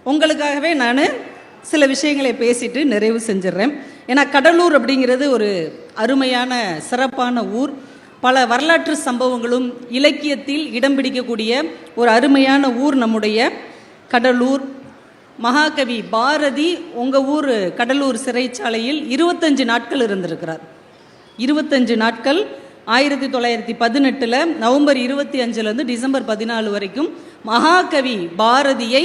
உங்களுக்காகவே நான் சில விஷயங்களை பேசிட்டு நிறைவு செஞ்சிடறேன். ஏன்னா கடலூர் அப்படிங்கிறது ஒரு அருமையான சிறப்பான ஊர். பல வரலாற்று சம்பவங்களும் இலக்கியத்தில் இடம் பிடிக்கக்கூடிய ஒரு அருமையான ஊர் நம்முடைய கடலூர். மகாகவி பாரதி உங்கள் ஊர் கடலூர் சிறைச்சாலையில் 25 நாட்கள் இருந்திருக்கிறார். 25 நாட்கள் 1918 நவம்பர் 25 டிசம்பர் 14 வரைக்கும் மகாகவி பாரதியை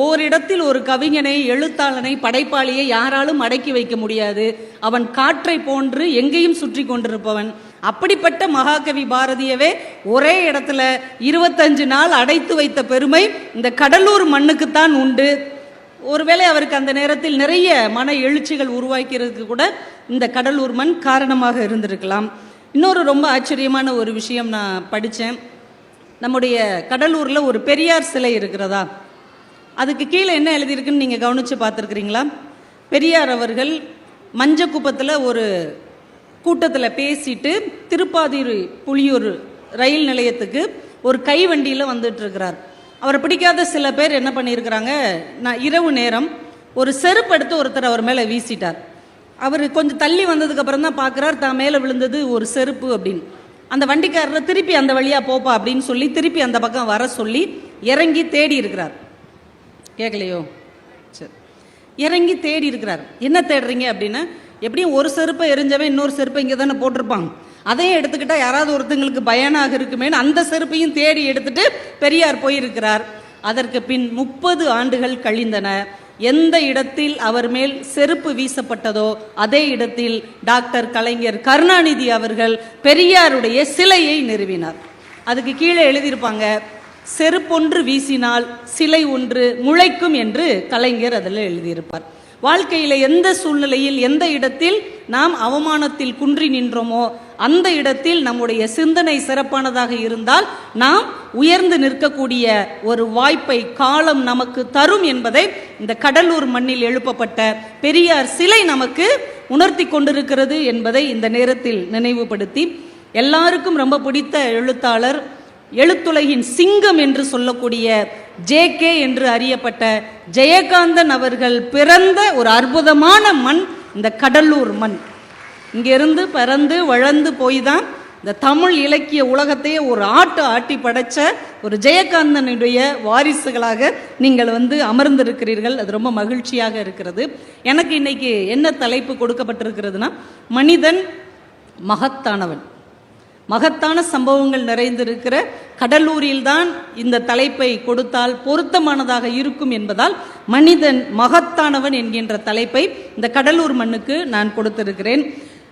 ஓரிடத்தில் ஒரு கவிஞனை, எழுத்தாளனை, படைப்பாளியை யாராலும் அடக்கி வைக்க முடியாது. அவன் காற்றை போன்று எங்கேயும் சுற்றி கொண்டிருப்பவன். அப்படிப்பட்ட மகாகவி பாரதியவே ஒரே இடத்துல 25 நாள் அடைத்து வைத்த பெருமை இந்த கடலூர் மண்ணுக்குத்தான் உண்டு. ஒருவேளை அவருக்கு அந்த நேரத்தில் நிறைய மன எழுச்சிகள் உருவாக்கிறதுக்கு கூட இந்த கடலூர் மண் காரணமாக இருந்திருக்கலாம். இன்னொரு ரொம்ப ஆச்சரியமான ஒரு விஷயம் நான் படித்தேன். நம்முடைய கடலூரில் ஒரு பெரியார் சிலை இருக்கிறதா? அதுக்கு கீழே என்ன எழுதியிருக்குன்னு நீங்கள் கவனித்து பார்த்துருக்குறீங்களா? பெரியார் அவர்கள் மஞ்சக்குப்பத்தில் ஒரு கூட்டத்தில் பேசிட்டு திருப்பாதிரி புலியூர் ரயில் நிலையத்துக்கு ஒரு கை வண்டியில் வந்துட்டுருக்கிறார். அவரை பிடிக்காத சில பேர் என்ன பண்ணியிருக்கிறாங்க, நான் இரவு நேரம் ஒரு செருப்பு எடுத்து ஒருத்தர் அவர் மேலே வீசிட்டார். அவர் கொஞ்சம் தள்ளி வந்ததுக்கப்புறம் தான் பார்க்குறார் தான் மேலே விழுந்தது ஒரு செருப்பு அப்படின்னு. அந்த வண்டிக்காரரை திருப்பி அந்த வழியாக போப்பா அப்படின்னு சொல்லி திருப்பி அந்த பக்கம் வர சொல்லி இறங்கி தேடி இருக்கிறார். கேட்கலையோ? சரி, இறங்கி தேடி இருக்கிறார். என்ன தேடுறீங்க அப்படின்னா, எப்படியும் ஒரு செருப்பை எரிஞ்சவன் இன்னொரு செருப்பை இங்கே தானே போட்டிருப்பாங்க, அதையும் எடுத்துக்கிட்டால் யாராவது ஒருத்தங்களுக்கு பயனாக இருக்குமேனு அந்த செருப்பையும் தேடி எடுத்துட்டு பெரியார் போயிருக்கிறார். அதற்கு பின் 30 ஆண்டுகள் கழிந்தன. எந்த இடத்தில் அவர் மேல் செருப்பு வீசப்பட்டதோ அதே இடத்தில் டாக்டர் கலைஞர் கருணாநிதி அவர்கள் பெரியாருடைய சிலையை நிறுவினார். அதுக்கு கீழே எழுதியிருப்பாங்க, செருப்பொன்று வீசினால் சிலை ஒன்று முளைக்கும் என்று கலைஞர் அதில் எழுதியிருப்பார். வாழ்க்கையில் எந்த சூழ்நிலையில் எந்த இடத்தில் நாம் அவமானத்தில் குன்றி நின்றோமோ அந்த இடத்தில் நம்முடைய சிந்தனை சிறப்பானதாக இருந்தால் நாம் உயர்ந்து நிற்கக்கூடிய ஒரு வாய்ப்பை காலம் நமக்கு தரும் என்பதை இந்த கடலூர் மண்ணில் எழுப்பப்பட்ட பெரியார் சிலை நமக்கு உணர்த்தி கொண்டிருக்கிறது என்பதை இந்த நேரத்தில் நினைவுபடுத்தி, எல்லாருக்கும் ரொம்ப பிடித்த எழுத்தாளர், எழுத்துலகின் சிங்கம் என்று சொல்லக்கூடிய JK என்று அறியப்பட்ட ஜெயகாந்தன் அவர்கள் பிறந்த ஒரு அற்புதமான மண் இந்த கடலூர் மண். இங்கிருந்து பிறந்து வளர்ந்து போய் தான் இந்த தமிழ் இலக்கிய உலகத்தையே ஒரு ஆட்டி படைச்ச ஒரு ஜெயகாந்தனுடைய வாரிசுகளாக நீங்கள் அமர்ந்திருக்கிறீர்கள். அது ரொம்ப மகிழ்ச்சியாக இருக்கிறது. எனக்கு இன்னைக்கு என்ன தலைப்பு கொடுக்கப்பட்டிருக்கிறதுனா, மனிதன் மகத்தானவன். மகத்தான சம்பவங்கள் நிறைந்திருக்கிற கடலூரில்தான் இந்த தலைப்பை கொடுத்தால் பொருத்தமானதாக இருக்கும் என்பதால் மனிதன் மகத்தானவன் என்கின்ற தலைப்பை இந்த கடலூர் மண்ணுக்கு நான் கொடுத்திருக்கிறேன்.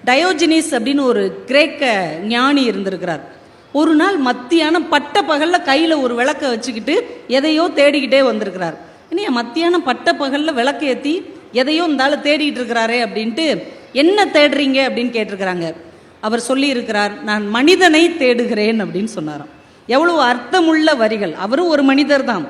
டயோஜினிஸ் அப்படின்னு ஒரு கிரேக்க ஞானி இருந்திருக்கிறார். ஒரு நாள் மத்தியானம் பட்ட பகலில் கையில் ஒரு விளக்கை வச்சுக்கிட்டு எதையோ தேடிக்கிட்டே வந்திருக்கிறார். இனி மத்தியானம் பட்ட பகலில் விளக்கு ஏற்றி எதையோ இருந்தாலும் தேடிட்டு இருக்கிறாரே அப்படின்ட்டு, என்ன தேடுறீங்க அப்படின்னு கேட்டிருக்கிறாங்க. அவர் சொல்லி இருக்கிறார், நான் மனிதனை தேடுகிறேன் அப்படின்னு சொன்னாராம். எவ்வளவு அர்த்தமுள்ள வரிகள். அவரும் ஒரு மனிதர் தான்,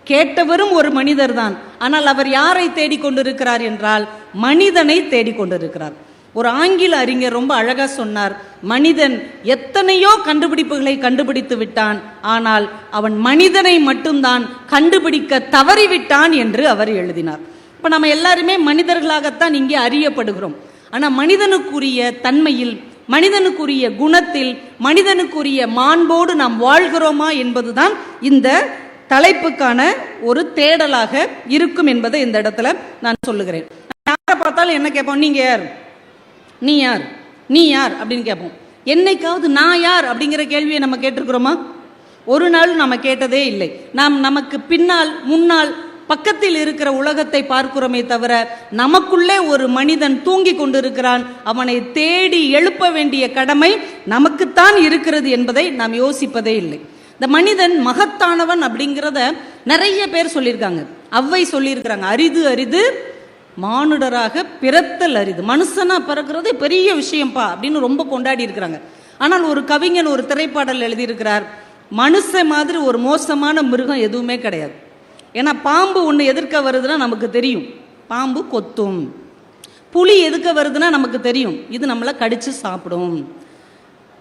கேட்டவரும் ஒரு மனிதர் தான். ஆனால் அவர் யாரை தேடிக்கொண்டிருக்கிறார் என்றால் மனிதனை தேடிக்கொண்டிருக்கிறார். ஒரு ஆங்கில அறிஞர் ரொம்ப அழகா சொன்னார், மனிதன் எத்தனையோ கண்டுபிடிப்புகளை கண்டுபிடித்து விட்டான், ஆனால் அவன் மனிதனை மட்டும்தான் கண்டுபிடிக்க தவறிவிட்டான் என்று அவர் எழுதினார். இப்ப நம்ம எல்லாருமே மனிதர்களாகத்தான் இங்கே அறியப்படுகிறோம். ஆனால் மனிதனுக்குரிய தன்மையில், மனிதனுக்குரிய குணத்தில், மனிதனுக்குரிய மாண்போடு நாம் வாழ்கிறோமா என்பதுதான் இந்த தலைப்புக்கான ஒரு தேடலாக இருக்கும் என்பதை இந்த இடத்துல நான் சொல்லுகிறேன். யாரை பார்த்தாலும் என்ன கேட்போம், நீங்க யார், நீ யார், நீ யார் அப்படின்னு கேட்போம். என்னைக்காவது நான் யார் அப்படிங்கிற கேள்வியை நம்ம கேட்டிருக்கிறோமா? ஒரு நாள் நம்ம கேட்டதே இல்லை. நாம் நமக்கு பின்னால் முன்னால் பக்கத்தில் இருக்கிற உலகத்தை பார்க்கிறோமே தவிர நமக்குள்ளே ஒரு மனிதன் தூங்கி கொண்டிருக்கிறான். அவனை தேடி எழுப்ப வேண்டிய கடமை நமக்குத்தான் இருக்கிறது என்பதை நாம் யோசிப்பதே இல்லை. இந்த மனிதன் மகத்தானவன் அப்படிங்கிறத நிறைய பேர் சொல்லியிருக்காங்க. அவ்வை சொல்லியிருக்கிறாங்க, அரிது அரிது மானுடராக பிறத்தல் அரிது. மனுஷனா பிறக்கிறது பெரிய விஷயம்பா அப்படின்னு ரொம்ப கொண்டாடி இருக்கிறாங்க. ஆனால் ஒரு கவிஞன் ஒரு திரைப்பாடல் எழுதியிருக்கிறார், மனுஷ மாதிரி ஒரு மோசமான மிருகம் எதுவுமே கிடையாது. ஏன்னா பாம்பு ஒன்று எதிர்க்க வருதுன்னா நமக்கு தெரியும், பாம்பு கொத்தும். புலி எதுக்க வருதுன்னா நமக்கு தெரியும், இது நம்மளை கடிச்சு சாப்பிடும்.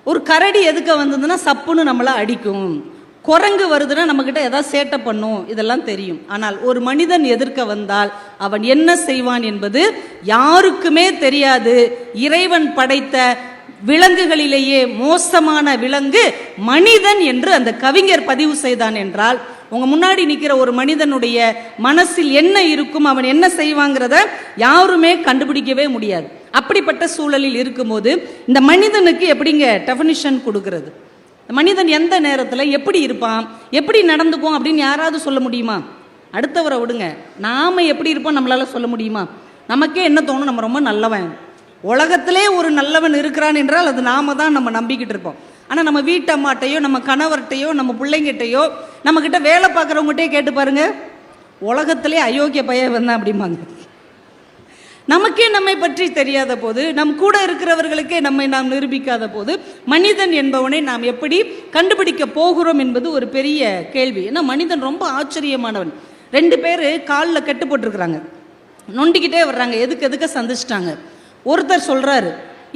ஒரு கரடி எதுக்க வந்ததுன்னா சப்புன்னு நம்மளை அடிக்கும். குரங்கு வருதுன்னா நம்மக்கிட்ட ஏதாவது சேட்டை பண்ணும், இதெல்லாம் தெரியும். ஆனால் ஒரு மனிதன் எதிர்க்க வந்தால் அவன் என்ன செய்வான் என்பது யாருக்குமே தெரியாது. இறைவன் படைத்த விலங்குகளிலேயே மோசமான விலங்கு மனிதன் என்று அந்த கவிஞர் பதிவு செய்தான் என்றால், உங்க முன்னாடி நிற்கிற ஒரு மனிதனுடைய மனசில் என்ன இருக்கும், அவன் என்ன செய்வாங்கிறத யாருமே கண்டுபிடிக்கவே முடியாது. அப்படிப்பட்ட சூழலில் இருக்கும்போது இந்த மனிதனுக்கு எப்படிங்க டெஃபினிஷன் கொடுக்கிறது? மனிதன் எந்த நேரத்தில் எப்படி இருப்பான், எப்படி நடந்துக்கும் அப்படின்னு யாராவது சொல்ல முடியுமா? அடுத்தவரை விடுங்க, நாம எப்படி இருப்போம் நம்மளால சொல்ல முடியுமா? நமக்கே என்ன தோணும், நம்ம ரொம்ப நல்லவன், உலகத்திலே ஒரு நல்லவன் இருக்கிறான் என்றால் அது நாம தான் நம்ம நம்பிக்கிட்டு இருப்போம். ஆனால் நம்ம வீட்டு அம்மாட்டையோ நம்ம கணவர்கிட்டையோ நம்ம பிள்ளைங்கிட்டையோ நம்மக்கிட்ட வேலை பார்க்குறவங்ககிட்டே கேட்டு பாருங்க, உலகத்திலே அயோக்கிய பையன் வந்தான் அப்படிம்பாங்க. நமக்கே நம்மை பற்றி தெரியாத போது, நம் கூட இருக்கிறவர்களுக்கே நம்மை நாம் நிரூபிக்காத போது மனிதன் என்பவனை நாம் எப்படி கண்டுபிடிக்க போகிறோம் என்பது ஒரு பெரிய கேள்வி. ஏன்னா மனிதன் ரொம்ப ஆச்சரியமானவன். 2 பேர் காலில் கட்டு போட்டிருக்கிறாங்க, நொண்டிக்கிட்டே வர்றாங்க, எதுக்க சந்திச்சிட்டாங்க. ஒருத்தர் சொல்றாரு,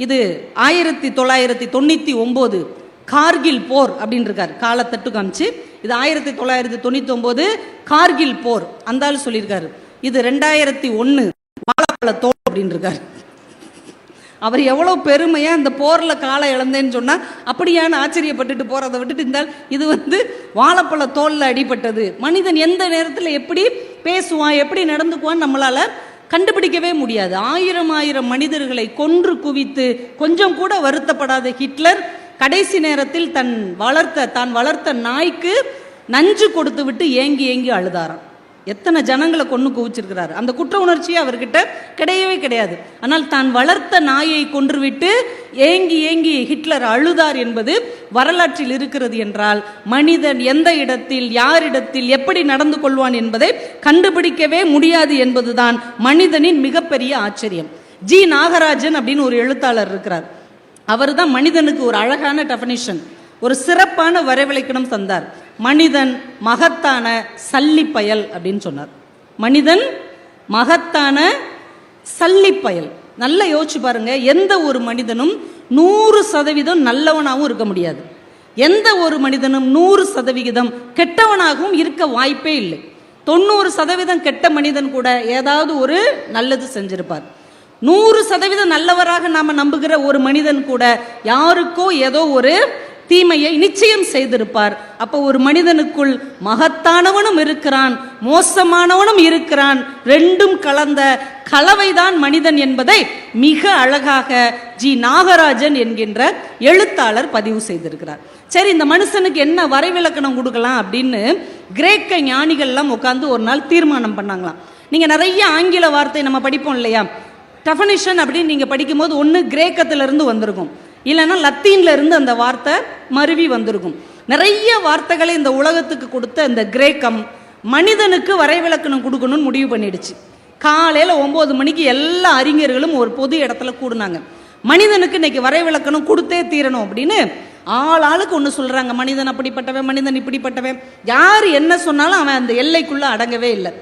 இது 1999 கார்கில் போர் அப்படின்னு இருக்காரு, காலை தட்டு காமிச்சு. இது 1999 கார்கில் போர். அந்த ஆள் சொல்லியிருக்காரு, இது 2001 வாழைப்பழ தோல் அப்படின்னு இருக்காரு. அவர் எவ்வளவு பெருமையா இந்த போர்ல காலை இழந்தேன்னு சொன்னா அப்படியான ஆச்சரியப்பட்டுட்டு போறதை விட்டுட்டு இருந்தால் இது வாழைப்பழ தோல்ல அடிபட்டது. மனிதன் எந்த நேரத்தில் எப்படி பேசுவான், எப்படி நடந்துக்குவான் நம்மளால கண்டுபிடிக்கவே முடியாது. 1000 மனிதர்களை கொன்று குவித்து கொஞ்சம் கூட வருத்தப்படாத ஹிட்லர் கடைசி நேரத்தில் தான் வளர்த்த நாய்க்கு நஞ்சு கொடுத்து விட்டு ஏங்கி அழுதாராம். எத்தனை ஜனங்களை கொண்டு குவிச்சிருக்கிறார். அந்த குற்ற உணர்ச்சியே அவர்கிட்ட கிடையவே கிடையாது. ஆனால் தான் வளர்த்த நாயை கொன்றுவிட்டு ஏங்கி ஹிட்லர் அழுதார் என்பது வரலாற்றில் இருக்கிறது என்றால், மனிதன் எந்த இடத்தில் யாரிடத்தில் எப்படி நடந்து கொள்வான் என்பதை கண்டுபிடிக்கவே முடியாது என்பதுதான் மனிதனின் மிகப்பெரிய ஆச்சரியம். ஜி நாகராஜன் அப்படின்னு ஒரு எழுத்தாளர் இருக்கிறார். அவர் தான் மனிதனுக்கு ஒரு அழகான டெஃபினிஷன், ஒரு சிறப்பான வரைவிலக்கணம் தந்தார். மனிதன் மகத்தான சல்லிப்பயல் அப்படின்னு சொன்னார். மனிதன் மகத்தான சல்லிப்பயல். நல்லா யோசிச்சு பாருங்க, எந்த ஒரு மனிதனும் 100% நல்லவனாகவும் இருக்க முடியாது, எந்த ஒரு மனிதனும் 100% கெட்டவனாகவும் இருக்க வாய்ப்பே இல்லை. 90% கெட்ட மனிதன் கூட ஏதாவது ஒரு நல்லது செஞ்சிருப்பார். 100% நல்லவராக நாம நம்புகிற ஒரு மனிதன் கூட யாருக்கோ ஏதோ ஒரு தீமையை நிச்சயம் செய்திருப்பார். அப்போ ஒரு மனிதனுக்குள் மகத்தானவனும் இருக்கிறான், மோசமானவனும் இருக்கிறான், ரெண்டும் கலந்த கலவைதான் மனிதன் என்பதை மிக அழகாக ஜி நாகராஜன் என்கின்ற எழுத்தாளர் பதிவு செய்திருக்கிறார். சரி, இந்த மனுஷனுக்கு என்ன வரைவிலக்கணம் கொடுக்கலாம் அப்படின்னு கிரேக்க ஞானிகள்லாம் உட்கார்ந்து ஒரு நாள் தீர்மானம் பண்ணாங்களாம். நீங்க நிறைய ஆங்கில வார்த்தை நம்ம படிப்போம் இல்லையா, டெஃபினிஷன் அப்படின்னு நீங்க படிக்கும் போது ஒன்று கிரேக்கத்திலிருந்து வந்திருக்கும், இல்லைன்னா லத்தீன்ல இருந்து அந்த வார்த்தை மருவி வந்திருக்கும். நிறைய வார்த்தைகளை இந்த உலகத்துக்கு கொடுத்த இந்த கிரேக்கம் மனிதனுக்கு வரைவிலக்கணம் கொடுக்கணும்னு முடிவு பண்ணிடுச்சு. காலையில் 9 மணிக்கு எல்லா அறிஞர்களும் ஒரு பொது இடத்துல கூடுனாங்க. மனிதனுக்கு இன்னைக்கு வரைவிலக்கணம் கொடுத்தே தீரணும் அப்படின்னு ஆளுக்கு ஒன்று சொல்றாங்க. மனிதன் அப்படிப்பட்டவன், மனிதன் இப்படிப்பட்டவன், யார் என்ன சொன்னாலும் அவன் அந்த எல்லைக்குள்ள அடங்கவே இல்லை.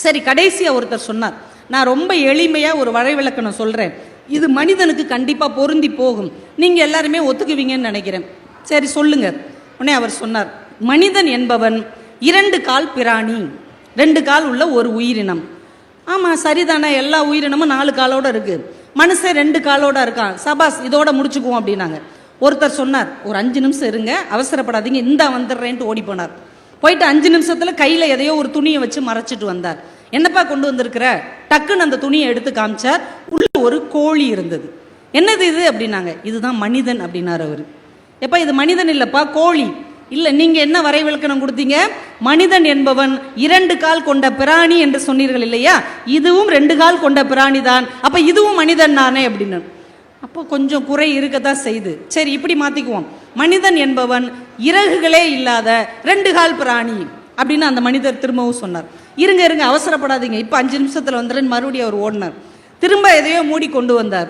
சரி, கடைசியா ஒருத்தர் சொன்னார், நான் ரொம்ப எளிமையா ஒரு வரைவிலக்கணம் சொல்றேன், இது மனிதனுக்கு கண்டிப்பா பொருந்தி போகும், நீங்க எல்லாருமே ஒத்துக்குவீங்கன்னு நினைக்கிறேன். சரி சொல்லுங்க. உடனே அவர் சொன்னார், மனிதன் என்பவன் 2 கால் பிராணி, 2 கால் உள்ள ஒரு உயிரினம். ஆமா சரிதானே, எல்லா உயிரினமும் 4 காலோட இருக்கு, மனுஷன் 2 காலோட இருக்கான், சபாஸ் இதோட முடிச்சுக்குவோம் அப்படின்னாங்க. ஒருத்தர் சொன்னார், ஒரு 5 நிமிஷம் இருங்க, அவசரப்படாதீங்க, இந்தா வந்துடுறேன்ட்டு ஓடி போனார். போயிட்டு 5 நிமிஷத்துல கையில எதையோ ஒரு துணியை வச்சு மறைச்சிட்டு வந்தார். என்னப்பா கொண்டு வந்திருக்கிற? டக்குன்னு அந்த துணியை எடுத்து காமிச்சார். உள்ள ஒரு கோழி இருந்தது. என்னது இது அப்படின்னாங்க. இதுதான் மனிதன் அப்படின்னாரு அவரு. எப்ப இது மனிதன் இல்லப்பா, கோழி. இல்ல, நீங்க என்ன வரைவிலக்கணம் கொடுத்தீங்க? மனிதன் என்பவன் 2 கால் கொண்ட பிராணி என்று சொன்னீர்கள் இல்லையா, இதுவும் 2 கால் கொண்ட பிராணி தான், அப்ப இதுவும் மனிதன் தானே அப்படின்னு. அப்போ கொஞ்சம் குறை இருக்கத்தான் செய்து. சரி இப்படி மாத்திக்குவோம், மனிதன் என்பவன் இறகுகளே இல்லாத 2 கால் பிராணி அப்படின்னு அந்த மனிதர் திரும்பவும் சொன்னார். இருங்க அவசரப்படாதீங்க, இப்ப 5 நிமிஷத்துல வந்துடுறேன்னு மறுபடியும் அவர் ஓடினார். திரும்ப எதையோ மூடி கொண்டு வந்தார்.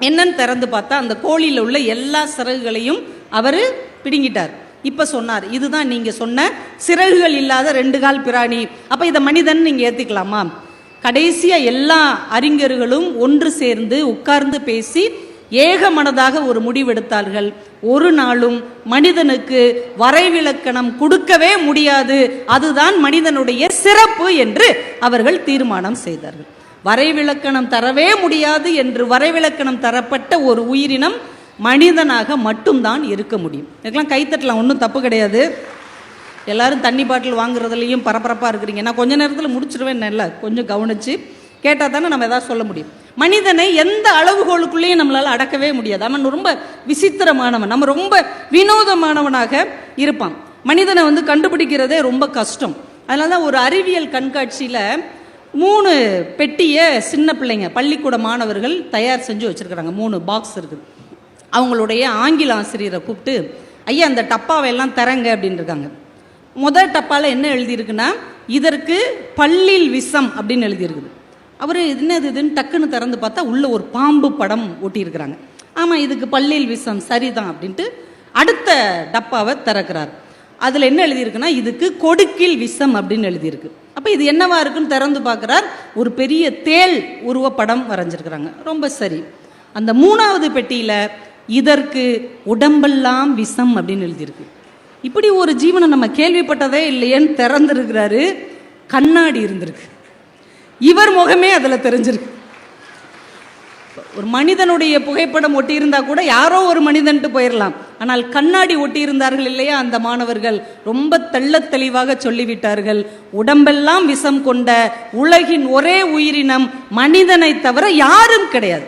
என்னன்னு திறந்து பார்த்தா அந்த கோழியில உள்ள எல்லா சிறகுகளையும் அவரு பிடுங்கிட்டார். இப்ப சொன்னார், இதுதான் நீங்க சொன்ன சிறகுகள் இல்லாத 2 கால் பிராணி, அப்ப இதை மனிதன் நீங்க ஏத்துக்கலாமா? கடைசியா எல்லா அறிஞர்களும் ஒன்று சேர்ந்து உட்கார்ந்து பேசி ஏக மனதாக ஒரு முடிவெடுத்தார்கள். ஒரு நாளும் மனிதனுக்கு வரைவிலக்கணம் கொடுக்கவே முடியாது, அதுதான் மனிதனுடைய சிறப்பு என்று அவர்கள் தீர்மானம் செய்தார்கள். வரைவிலக்கணம் தரவே முடியாது என்று வரைவிலக்கணம் தரப்பட்ட ஒரு உயிரினம் மனிதனாக மட்டும்தான் இருக்க முடியும். இதுக்கெல்லாம் கைத்தட்டலாம், ஒன்றும் தப்பு கிடையாது. எல்லாரும் தண்ணி பாட்டில் வாங்குறதுலையும் பரபரப்பாக இருக்கிறீங்க. நான் கொஞ்ச நேரத்தில் முடிச்சிருவேன், நல்லா கொஞ்சம் கவனித்து கேட்டால் தானே நம்ம எதாவது சொல்ல முடியும். மனிதனை எந்த அளவுகோலுக்குள்ளேயும் நம்மளால் அடக்கவே முடியாது. அவன் ரொம்ப விசித்திரமானவன், நம்ம ரொம்ப வினோதமானவனாக இருப்பான். மனிதனை கண்டுபிடிக்கிறதே ரொம்ப கஷ்டம். அதனால தான் ஒரு அறிவியல் கண்காட்சியில் 3 பெட்டியை சின்ன பிள்ளைங்க பள்ளிக்கூட மாணவர்கள் தயார் செஞ்சு வச்சுருக்கிறாங்க. 3 பாக்ஸ் இருக்குது. அவங்களுடைய ஆங்கில ஆசிரியரை கூப்பிட்டு, ஐயா அந்த டப்பாவை எல்லாம் தரங்க அப்படின்னு இருக்காங்க. முதல் டப்பாவில் என்ன எழுதியிருக்குன்னா, இதற்கு பல்லில் விஷம் அப்படின்னு எழுதியிருக்குது. அவர் என்னது இதுன்னு டக்குன்னு திறந்து பார்த்தா உள்ள ஒரு பாம்பு படம் ஒட்டியிருக்கிறாங்க. ஆமாம், இதுக்கு பல்லில் விஷம் சரிதான் அப்படின்ட்டு அடுத்த டப்பாவை திறக்கிறார். அதில் என்ன எழுதியிருக்குன்னா, இதுக்கு கொடுக்கில் விஷம் அப்படின்னு எழுதியிருக்கு. அப்போ இது என்னவா இருக்குன்னு திறந்து பார்க்குறார். ஒரு பெரிய தேள் உருவப்படம் வரைஞ்சிருக்கிறாங்க. ரொம்ப சரி. அந்த 3வது பெட்டியில் இதற்கு உடம்பெல்லாம் விஷம் அப்படின்னு எழுதியிருக்கு. இப்படி ஒரு ஜீவனை நம்ம கேள்விப்பட்டதே இல்லையேன்னு திறந்துருக்கிறாரு. கண்ணாடி இருந்திருக்கு. இவர் முகமே அதில் தெரிஞ்சிருக்கு. ஒரு மனிதனுடைய புகைப்படம் ஒட்டியிருந்தா கூட யாரோ ஒரு மனிதன்ட்டு போயிடலாம். ஆனால் கண்ணாடி ஒட்டியிருந்தார்கள் இல்லையா அந்த மாணவர்கள், ரொம்ப தெள்ள தெளிவாக சொல்லிவிட்டார்கள், உடம்பெல்லாம் விஷம் கொண்ட உலகின் ஒரே உயிரினம் மனிதனை தவிர யாரும் கிடையாது.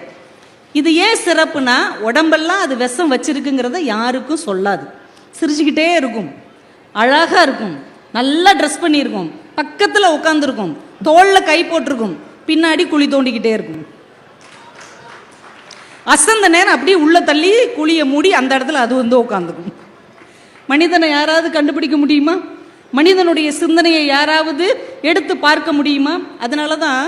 இது ஏன் சிறப்புனா, உடம்பெல்லாம் அது விஷம் வச்சிருக்குங்கிறத யாருக்கும் சொல்லாது. சிரிச்சுக்கிட்டே இருக்கும், அழகாக இருக்கும், நல்லா ட்ரெஸ் பண்ணியிருக்கும், பக்கத்தில் உட்காந்துருக்கும், தோளில் கை போட்டிருக்கும், பின்னாடி குழி தோண்டிக்கிட்டே இருக்கும். அசந்த நேரம் அப்படியே உள்ள தள்ளி குழியை மூடி அந்த இடத்துல அது உட்காந்துக்கும். மனிதனை யாராவது கண்டுபிடிக்க முடியுமா? மனிதனுடைய சிந்தனையை யாராவது எடுத்து பார்க்க முடியுமா? அதனால தான்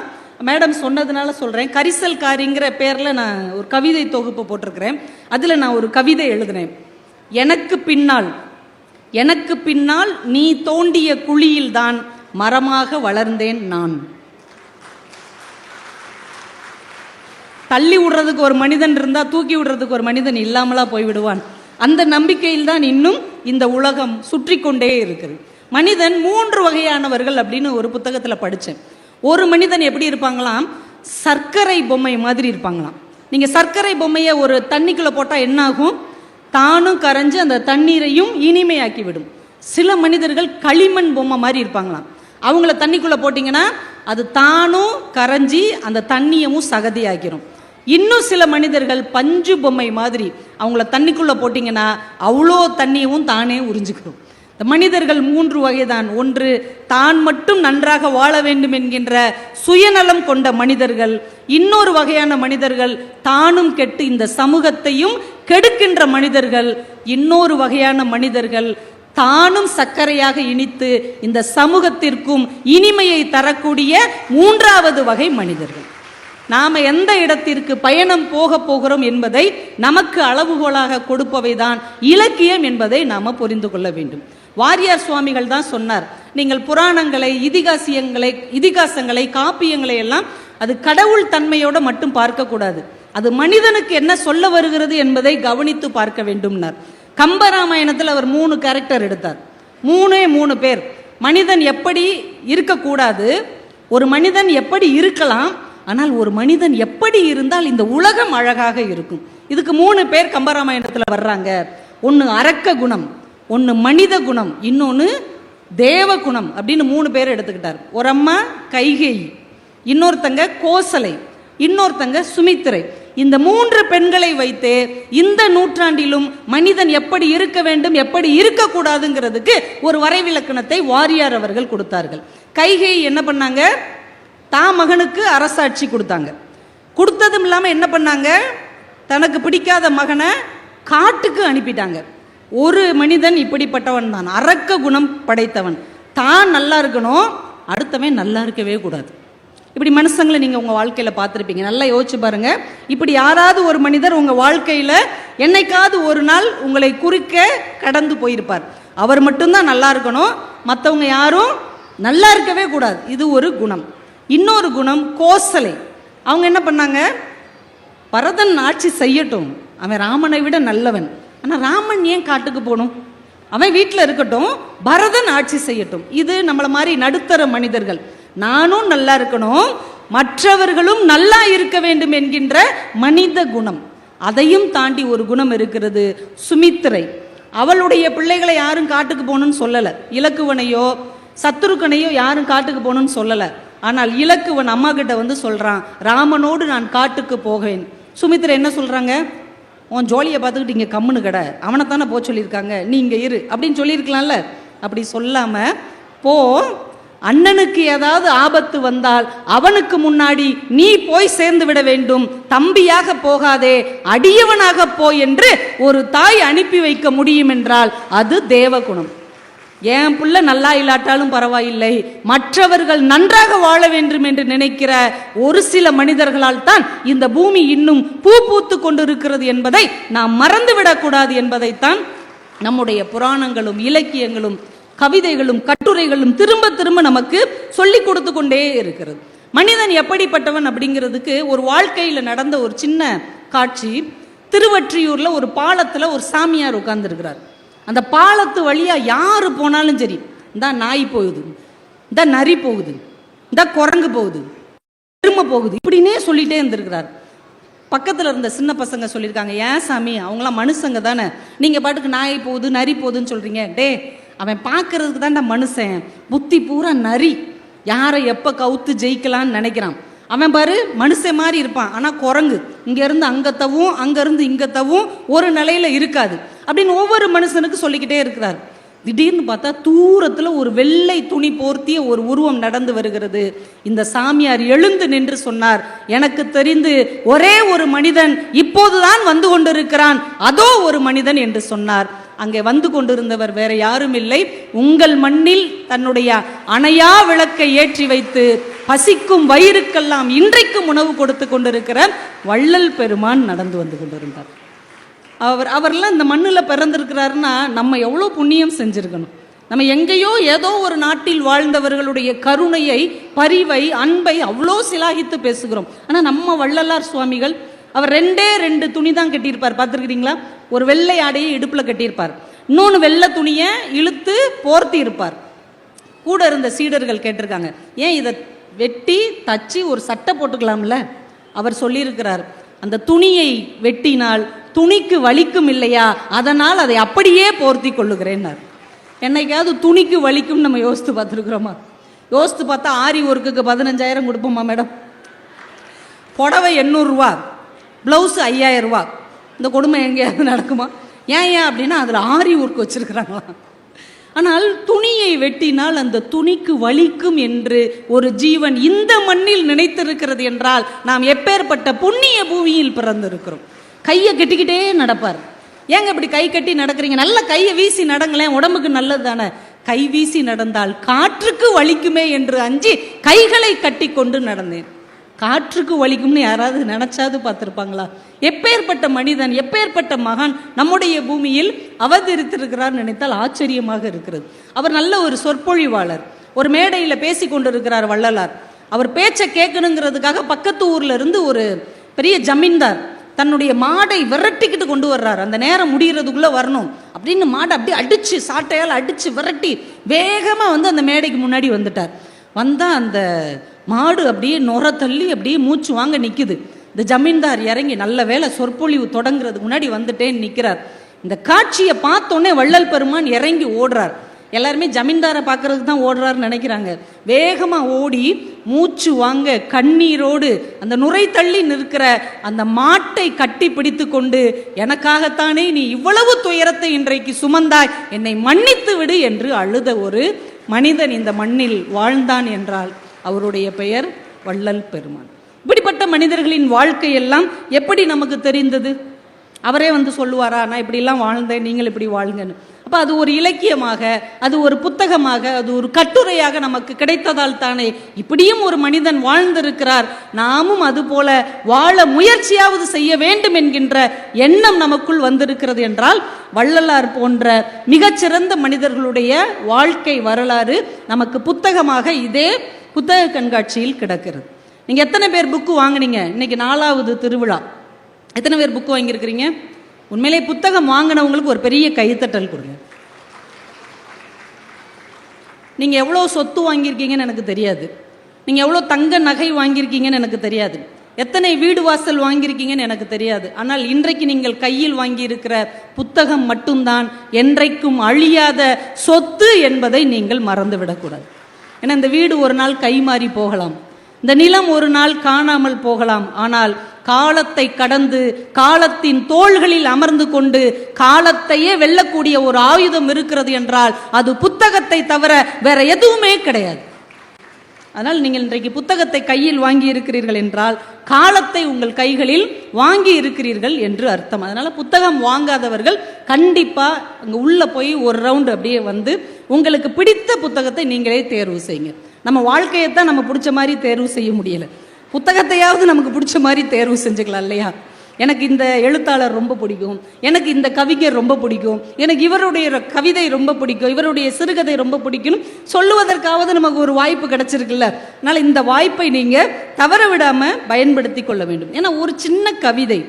மேடம் சொன்னதுனால சொல்கிறேன். கரிசல் காரிங்கிற பேரில் நான் ஒரு கவிதை தொகுப்பு போட்டிருக்கிறேன். அதில் நான் ஒரு கவிதை எழுதினேன். எனக்கு பின்னால் நீ தோண்டிய குழியில்தான் மரமாக வளர்ந்தேன் நான். தள்ளி விடுறதுக்கு ஒரு மனிதன் இருந்தால் தூக்கி விடுறதுக்கு ஒரு மனிதன் இல்லாமலா போய்விடுவான். அந்த நம்பிக்கையில் தான் இன்னும் இந்த உலகம் சுற்றி கொண்டே இருக்குது. மனிதன் 3 வகையானவர்கள் அப்படின்னு ஒரு புத்தகத்தில் படித்தேன். ஒரு மனிதன் எப்படி இருப்பாங்களாம், சர்க்கரை பொம்மை மாதிரி இருப்பாங்களாம். நீங்கள் சர்க்கரை பொம்மையை ஒரு தண்ணிக்குள்ளே போட்டால் என்ன ஆகும்? தானும் கரைஞ்சு அந்த தண்ணீரையும் இனிமையாக்கி விடும். சில மனிதர்கள் களிமண் பொம்மை மாதிரி இருப்பாங்களாம். அவங்கள தண்ணிக்குள்ளே போட்டிங்கன்னா அது தானும் கரைஞ்சி அந்த தண்ணியவும் சகதியாக்கிடும். இன்னும் சில மனிதர்கள் பஞ்சு பொம்மை மாதிரி, அவங்கள தண்ணிக்குள்ளே போட்டிங்கன்னா அவ்வளோ தண்ணியவும் தானே உறிஞ்சிக்கிறோம். இந்த மனிதர்கள் 3 வகைதான். ஒன்று, தான் மட்டும் நன்றாக வாழ வேண்டும் என்கின்ற சுயநலம் கொண்ட மனிதர்கள். இன்னொரு வகையான மனிதர்கள் தானும் கெட்டு இந்த சமூகத்தையும் கெடுக்கின்ற மனிதர்கள். இன்னொரு வகையான மனிதர்கள் தானும் சர்க்கரையாக இனித்து இந்த சமூகத்திற்கும் இனிமையை தரக்கூடிய 3வது வகை மனிதர்கள். நாம் எந்த இடத்திற்கு பயணம் போகிறோம் என்பதை நமக்கு அளவுகோலாக கொடுப்பவைதான் இலக்கியம் என்பதை நாம் புரிந்து கொள்ள வேண்டும். வாரியார் சுவாமிகள் தான் சொன்னார், நீங்கள் புராணங்களை, இதிகாசங்களை, காப்பியங்களை எல்லாம் அது கடவுள் தன்மையோடு மட்டும் பார்க்கக்கூடாது, அது மனிதனுக்கு என்ன சொல்ல வருகிறது என்பதை கவனித்து பார்க்க வேண்டும்னார். கம்பராமாயணத்தில் அவர் 3 கேரக்டர் எடுத்தார். 3 பேர். மனிதன் எப்படி இருக்கக்கூடாது, ஒரு மனிதன் எப்படி இருக்கலாம், ஆனால் ஒரு மனிதன் எப்படி இருந்தால் இந்த உலகம் அழகாக இருக்கும். இதுக்கு 3 பேர் கம்பராமாயணத்தில் வர்றாங்க. ஒன்று அரக்க குணம், ஒன்று மனித குணம், இன்னொன்று தேவ குணம் அப்படின்னு 3 பேர் எடுத்துக்கிட்டார். ஒரு அம்மா கைகேயி, இன்னொருத்தங்க கோசலை, இன்னொருத்தங்க சுமித்திரை. இந்த 3 பெண்களை வைத்து இந்த நூற்றாண்டிலும் மனிதன் எப்படி இருக்க வேண்டும், எப்படி இருக்கக்கூடாதுங்கிறதுக்கு ஒரு வரைவிலக்கணத்தை வாரியார் அவர்கள் கொடுத்தார்கள். கைகேயி என்ன பண்ணாங்க, தான் மகனுக்கு அரசாட்சி கொடுத்தாங்க. கொடுத்ததும் இல்லாமல் என்ன பண்ணாங்க, தனக்கு பிடிக்காத மகனை காட்டுக்கு அனுப்பிட்டாங்க. ஒரு மனிதன் இப்படிப்பட்டவன் தான், அரக்க குணம் படைத்தவன். தான் நல்லா இருக்கணும், அடுத்தவன் நல்லா இருக்கவே கூடாது. இப்படி மனுஷங்களை நீங்கள் உங்கள் வாழ்க்கையில் பார்த்துருப்பீங்க. நல்லா யோசிச்சு பாருங்கள். இப்படி யாராவது ஒரு மனிதர் உங்கள் வாழ்க்கையில் என்னைக்காவது ஒரு நாள் உங்களை குறுக்க கடந்து போயிருப்பார். அவர் மட்டும்தான் நல்லா இருக்கணும், மற்றவங்க யாரும் நல்லா இருக்கவே கூடாது. இது ஒரு குணம். இன்னொரு குணம் கோசலை. அவங்க என்ன பண்ணாங்க, பரதன் ஆட்சி செய்யட்டும், அவன் ராமனை விட நல்லவன். ஆனால் ராமன் ஏன் காட்டுக்கு போகணும்? அவன் வீட்டில் இருக்கட்டும், பரதன் ஆட்சி செய்யட்டும். இது நம்மளை மாதிரி நடுத்தர மனிதர்கள். நானும் நல்லா இருக்கணும், மற்றவர்களும் நல்லா இருக்க வேண்டும் என்கின்ற மனித குணம். அதையும் தாண்டி ஒரு குணம் இருக்கிறது. சுமித்திரை அவளுடைய பிள்ளைகளை யாரும் காட்டுக்கு போகணும்னு சொல்லலை. இலக்குவனையோ சத்துருக்கனையோ யாரும் காட்டுக்கு போகணும்னு சொல்லலை. ஆனால் இலக்குவன் அம்மா கிட்ட வந்து சொல்றான், ராமனோடு நான் காட்டுக்கு போவேன். சுமித்திரை என்ன சொல்றாங்க, உன் ஜோலியை பார்த்துக்கிட்டு இங்கே கம்முன்னு கடை, அவனைத்தானே போக சொல்லியிருக்காங்க, நீ இங்கே இரு அப்படின்னு சொல்லியிருக்கலாம்ல. அப்படி சொல்லாம போ, அண்ணனுக்கு ஏதாவது ஆபத்து வந்தால் அவனுக்கு முன்னாடி நீ போய் சேர்ந்து விட வேண்டும், தம்பியாக போகாதே, அடியவனாக போ என்று ஒரு தாய் அனுப்பி வைக்க முடியும் என்றால் அது தேவகுணம். என் பிள்ளை நல்லா இல்லாட்டாலும் பரவாயில்லை, மற்றவர்கள் நன்றாக வாழ வேண்டும் என்று நினைக்கிற ஒரு சில மனிதர்களால் தான் இந்த பூமி இன்னும் பூ பூத்து கொண்டிருக்கிறது என்பதை நாம் மறந்துவிடக்கூடாது என்பதைத்தான் நம்முடைய புராணங்களும் இலக்கியங்களும் கவிதைகளும் கட்டுரைகளும் திரும்ப திரும்ப நமக்கு சொல்லிக் கொடுத்து கொண்டே இருக்கிறது. மனிதன் எப்படிப்பட்டவன் அப்படிங்கிறதுக்கு ஒரு வாழ்க்கையில் நடந்த ஒரு சின்ன காட்சி. திருவற்றியூர்ல ஒரு பாலத்துல ஒரு சாமியார் உட்கார்ந்து இருக்கிறார். அந்த பாலத்து வழியா யாரு போனாலும் சரி, இந்த நாய் போகுது, இந்த நரி போகுது, இந்த குரங்கு போகுது, எருமை போகுது, இப்படின்னே சொல்லிட்டே இருந்திருக்கிறார். பக்கத்தில் இருந்த சின்ன பசங்க சொல்லியிருக்காங்க, ஏன் சாமி அவங்களாம் மனுஷங்க தானே, நீங்க பாட்டுக்கு நாய் போகுது நரி போகுதுன்னு சொல்றீங்க. டே, அவன் பார்க்கறதுக்கு தான்டா மனுஷன், புத்தி பூரா நரி, யாரை எப்போ கவுத்து ஜெயிக்கலான்னு நினைக்கிறான். அவன் பாரு மனுஷன் மாதிரி இருப்பான், ஆனால் குரங்கு இங்கேருந்து அங்கத்தவும் அங்கேருந்து இங்கத்தவும் ஒரு நிலையில இருக்காது அப்படின்னு ஒவ்வொரு மனுஷனுக்கு சொல்லிக்கிட்டே இருக்கிறார். திடீர்னு பார்த்தா தூரத்தில் ஒரு வெள்ளை துணி போர்த்திய ஒரு உருவம் நடந்து வருகிறது. இந்த சாமியார் எழுந்து நின்று சொன்னார், எனக்கு தெரிந்து ஒரே ஒரு மனிதன் இப்போதுதான் வந்து கொண்டிருக்கிறான், அதோ ஒரு மனிதன் என்று சொன்னார். அங்கே வந்து கொண்டிருந்தவர் வேற யாரும் இல்லை, உங்கள் மண்ணில் தன்னுடைய அணையா விளக்கை ஏற்றி வைத்து பசிக்கும் வயிறுக்கெல்லாம் இன்றைக்கும் உணவு கொடுத்து கொண்டிருக்கிற வள்ளல் பெருமான் நடந்து வந்து கொண்டிருந்தார். அவர்லாம் இந்த மண்ணில் பிறந்திருக்கிறாருன்னா நம்ம எவ்வளோ புண்ணியம் செஞ்சிருக்கணும். நம்ம எங்கேயோ ஏதோ ஒரு நாட்டில் வாழ்ந்தவர்களுடைய கருணையை, பரிவை, அன்பை அவ்வளோ சிலாகித்து பேசுகிறோம். ஆனால் நம்ம வள்ளலார் சுவாமிகள் அவர் 2 துணி தான் கட்டியிருப்பார், பார்த்துருக்கிறீங்களா? ஒரு வெள்ளை ஆடையை இடுப்பில் கட்டியிருப்பார், இன்னொன்று வெள்ளை துணியை இழுத்து போர்த்தி இருப்பார். கூட இருந்த சீடர்கள் கேட்டிருக்காங்க, ஏன் இதை வெட்டி தச்சு ஒரு சட்டை போட்டுக்கலாம்ல? அவர் சொல்லியிருக்கிறார், அந்த துணியை வெட்டினால் துணிக்கு வலிக்கும் இல்லையா, அதனால் அதை அப்படியே போர்த்தி கொள்ளுகிறேன்னார். என்னைக்காவது துணிக்கு வலிக்கும் நம்ம யோசித்து பார்த்துருக்குறோமா? யோசித்து பார்த்தா ஆரி ஒர்க்குக்கு 15,000 கொடுப்போமா மேடம்? புடவை 800 ரூபா, ப்ளவுஸு 5000 ரூபா. இந்த கொடுமை எங்கேயாவது நடக்குமா? ஏன் அப்படின்னா அதில் ஆரி ஒர்க் வச்சிருக்கிறாங்களா. ஆனால் துணியை வெட்டினால் அந்த துணிக்கு வலிக்கும் என்று ஒரு ஜீவன் இந்த மண்ணில் நினைத்திருக்கிறது என்றால் நாம் எப்பேற்பட்ட புண்ணிய பூமியில் பிறந்திருக்கிறோம். கையை கட்டிக்கிட்டே நடப்பார். ஏங்க இப்படி கை கட்டி நடக்கிறீங்க? நல்ல கையை வீசி நடங்களேன், உடம்புக்கு நல்லது தானே. கை வீசி நடந்தால் காற்றுக்கு வலிக்குமே என்று அஞ்சி கைகளை கட்டி கொண்டு நடந்தேன். காற்றுக்கு வலிக்கும்னு யாராவது நினைச்சாது பார்த்துருப்பாங்களா? எப்பேற்பட்ட மனிதன், எப்பேற்பட்ட மகான் நம்முடைய பூமியில் அவதரித்திருக்கிறார் நினைத்தால் ஆச்சரியமாக இருக்கிறது. அவர் நல்ல ஒரு சொற்பொழிவாளர். ஒரு மேடையில் பேசி கொண்டிருக்கிறார் வள்ளலார். அவர் பேச்சை கேட்கணுங்கிறதுக்காக பக்கத்து ஊர்ல இருந்து ஒரு பெரிய ஜமீன்தார் தன்னுடைய மாடை விரட்டிக்கிட்டு கொண்டு வர்றார். அந்த நேரம் முடிகிறதுக்குள்ள வரணும் அப்படின்னு மாடை அப்படியே அடிச்சு, சாட்டையால் அடிச்சு விரட்டி வேகமா வந்து அந்த மேடைக்கு முன்னாடி வந்துட்டார். வந்தா அந்த மாடு அப்படியே நுர தள்ளி அப்படியே மூச்சு வாங்க நிற்குது. இந்த ஜமீன்தார் இறங்கி, நல்ல வேலை சொற்பொழிவு தொடங்குறதுக்கு முன்னாடி வந்துட்டேன்னு நிற்கிறார். இந்த காட்சியை பார்த்தோன்னே வள்ளல் பெருமான் இறங்கி ஓடுறார். எல்லாருமே ஜமீன்தாரை பார்க்கறதுக்கு தான் ஓடுறாருன்னு நினைக்கிறாங்க. வேகமாக ஓடி மூச்சு வாங்க கண்ணீரோடு அந்த நுரை தள்ளி நிற்கிற அந்த மாட்டை கட்டி பிடித்து கொண்டு, எனக்காகத்தானே நீ இவ்வளவு துயரத்தை இன்றைக்கு சுமந்தாய், என்னை மன்னித்து விடு என்று அழுத ஒரு மனிதன் இந்த மண்ணில் வாழ்ந்தான் என்றால் அவருடைய பெயர் வள்ளல் பெருமான். இப்படிப்பட்ட மனிதர்களின் வாழ்க்கையெல்லாம் எப்படி நமக்கு தெரிந்தது? அவரே வந்து சொல்லுவாரா, நான் இப்படிலாம் வாழ்ந்தேன், நீங்கள் இப்படி வாழுங்கன்னு? அப்போ அது ஒரு இலக்கியமாக, அது ஒரு புத்தகமாக, அது ஒரு கட்டுரையாக நமக்கு கிடைத்ததால் தானே இப்படியும் ஒரு மனிதன் வாழ்ந்திருக்கிறார், நாமும் அதுபோல வாழ முயற்சியாவது செய்ய வேண்டும் என்கின்ற எண்ணம் நமக்குள் வந்திருக்கிறது என்றால் வள்ளலார் போன்ற மிகச்சிறந்த மனிதர்களுடைய வாழ்க்கை வரலாறு நமக்கு புத்தகமாக இதே புத்தக கண்காட்சியில் கிடக்கிறது. நீங்கள் எத்தனை பேர் புக்கு வாங்கினீங்க? இன்னைக்கு 4வது திருவிழா. எத்தனை பேர் புக் வாங்கியிருக்கிறீங்க? உண்மையிலே புத்தகம் வாங்கினவங்களுக்கு ஒரு பெரிய கைத்தட்டல் கொடுங்க. நீங்கள் எவ்வளோ சொத்து வாங்கியிருக்கீங்கன்னு எனக்கு தெரியாது, நீங்கள் எவ்வளோ தங்க நகை வாங்கியிருக்கீங்கன்னு எனக்கு தெரியாது, எத்தனை வீடு வாசல் வாங்கியிருக்கீங்கன்னு எனக்கு தெரியாது. ஆனால் இன்றைக்கு நீங்கள் கையில் வாங்கியிருக்கிற புத்தகம் மட்டும்தான் என்றைக்கும் அழியாத சொத்து என்பதை நீங்கள் மறந்துவிடக்கூடாது. ஏன்னா இந்த வீடு ஒரு நாள் கைமாறி போகலாம், இந்த நிலம் ஒரு நாள் காணாமல் போகலாம். ஆனால் காலத்தை கடந்து காலத்தின் தோள்களில் அமர்ந்து கொண்டு காலத்தையே வெல்லக்கூடிய ஒரு ஆயுதம் இருக்கிறது என்றால் அது புத்தகத்தை தவிர வேற எதுவுமே கிடையாது. அதனால் நீங்கள் இன்றைக்கு புத்தகத்தை கையில் வாங்கி இருக்கிறீர்கள் என்றால் காலத்தை உங்கள் கைகளில் வாங்கி இருக்கிறீர்கள் என்று அர்த்தம். அதனால புத்தகம் வாங்காதவர்கள் கண்டிப்பா அங்க உள்ள போய் ஒரு ரவுண்ட் அப்படியே வந்து உங்களுக்கு பிடித்த புத்தகத்தை நீங்களே தேர்வு செய்யுங்க. நம்ம வாழ்க்கையைத்தான் நம்ம பிடிச்ச மாதிரி தேர்வு செய்ய முடியல, புத்தகத்தையாவது நமக்கு பிடிச்ச மாதிரி தேர்வு செஞ்சுக்கலாம் இல்லையா? எனக்கு இந்த எழுத்தாளர் ரொம்ப பிடிக்கும், எனக்கு இந்த கவிஞர் ரொம்ப பிடிக்கும், எனக்கு இவருடைய கவிதை ரொம்ப பிடிக்கும், இவருடைய சிறுகதை ரொம்ப பிடிக்கும் சொல்லுவதற்காவது நமக்கு ஒரு வாய்ப்பு கிடைச்சிருக்குல்ல. அதனால் இந்த வாய்ப்பை நீங்கள் தவற விடாமல் பயன்படுத்தி கொள்ள வேண்டும். ஏன்னா ஒரு சின்ன கவிதை,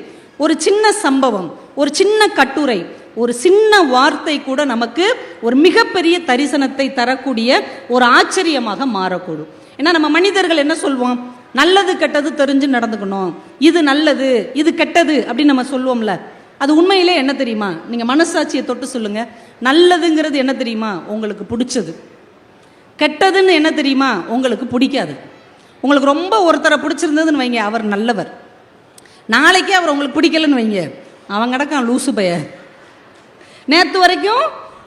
ஒரு சின்ன சம்பவம், ஒரு சின்ன கட்டுரை, ஒரு சின்ன வார்த்தை கூட நமக்கு ஒரு மிகப்பெரிய தரிசனத்தை தரக்கூடிய ஒரு ஆச்சரியமாக மாறக்கூடும். ஏன்னா நம்ம மனிதர்கள் என்ன சொல்வோம், நல்லது கெட்டது தெரிஞ்சு நடந்துக்கணும், இது நல்லது இது கெட்டது அப்படின்னு நம்ம சொல்லுவோம்ல. அது உண்மையிலே என்ன தெரியுமா? நீங்கள் மனசாட்சியை தொட்டு சொல்லுங்க. நல்லதுங்கிறது என்ன தெரியுமா? உங்களுக்கு பிடிச்சது. கெட்டதுன்னு என்ன தெரியுமா? உங்களுக்கு பிடிக்காது. உங்களுக்கு ரொம்ப ஒருத்தரை பிடிச்சிருந்ததுன்னு வைங்க, அவர் நல்லவர். நாளைக்கே அவர் உங்களுக்கு பிடிக்கலன்னு வைங்க, அவன் கிடக்கான் லூசு பைய. நேற்று வரைக்கும்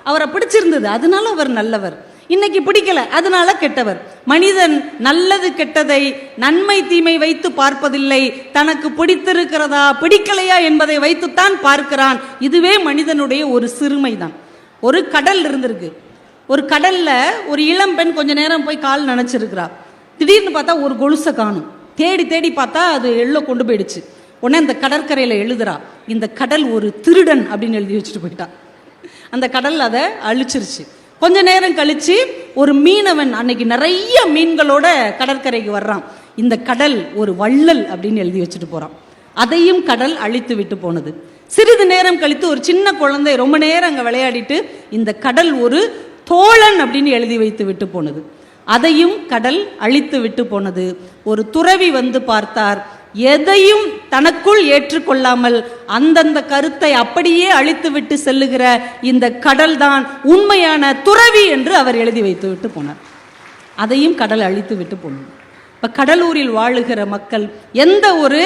அவரை பிடிச்சிருந்தது அதனால அவர் நல்லவர், இன்னைக்கு பிடிக்கல அதனால கெட்டவர். மனிதன் நல்லது கெட்டதை நன்மை தீமை வைத்து பார்ப்பதில்லை, தனக்கு பிடித்திருக்கிறதா பிடிக்கலையா என்பதை வைத்துத்தான் பார்க்கிறான். இதுவே மனிதனுடைய ஒரு சிறுமைதான். ஒரு கடல் இருந்திருக்கு, ஒரு கடல்ல ஒரு இளம் பெண் கொஞ்ச நேரம் போய் கால் நனைச்சிருக்கிறா. திடீர்னு பார்த்தா ஒரு கொலுசை காணும். தேடி தேடி பார்த்தா அது எள்ளோ கொண்டு போயிடுச்சு. உடனே அந்த கடற்கரையில் எழுதுறா, இந்த கடல் ஒரு திருடன் அப்படின்னு எழுதி வச்சுட்டு போயிட்டான். அந்த கடல் அதை அழிச்சிருச்சு. கொஞ்ச நேரம் கழிச்சு ஒரு மீனவன் அன்னைக்கு நிறைய மீன்களோட கடற்கரைக்கு வர்றான். இந்த கடல் ஒரு வள்ளல் அப்படின்னு எழுதி வச்சுட்டு போறான். அதையும் கடல் அழித்து விட்டு போனது. சிறிது நேரம் கழித்து ஒரு சின்ன குழந்தை ரொம்ப நேரம் அங்கே விளையாடிட்டு இந்த கடல் ஒரு தோழன் அப்படின்னு எழுதி வைத்து விட்டு போனது. அதையும் கடல் அழித்து விட்டு போனது. ஒரு துறவி வந்து பார்த்தார், எதையும் தனக்குள் ஏற்றுக்கொள்ளாமல் அந்தந்த கருத்தை அப்படியே அழித்து விட்டு செல்லுகிற இந்த கடல் தான் உண்மையான துறவி என்று அவர் எழுதி வைத்து விட்டு போனார். அதையும் கடல் அழித்து விட்டு போனார். இப்ப கடலூரில் வாழுகிற மக்கள் எந்த ஒரு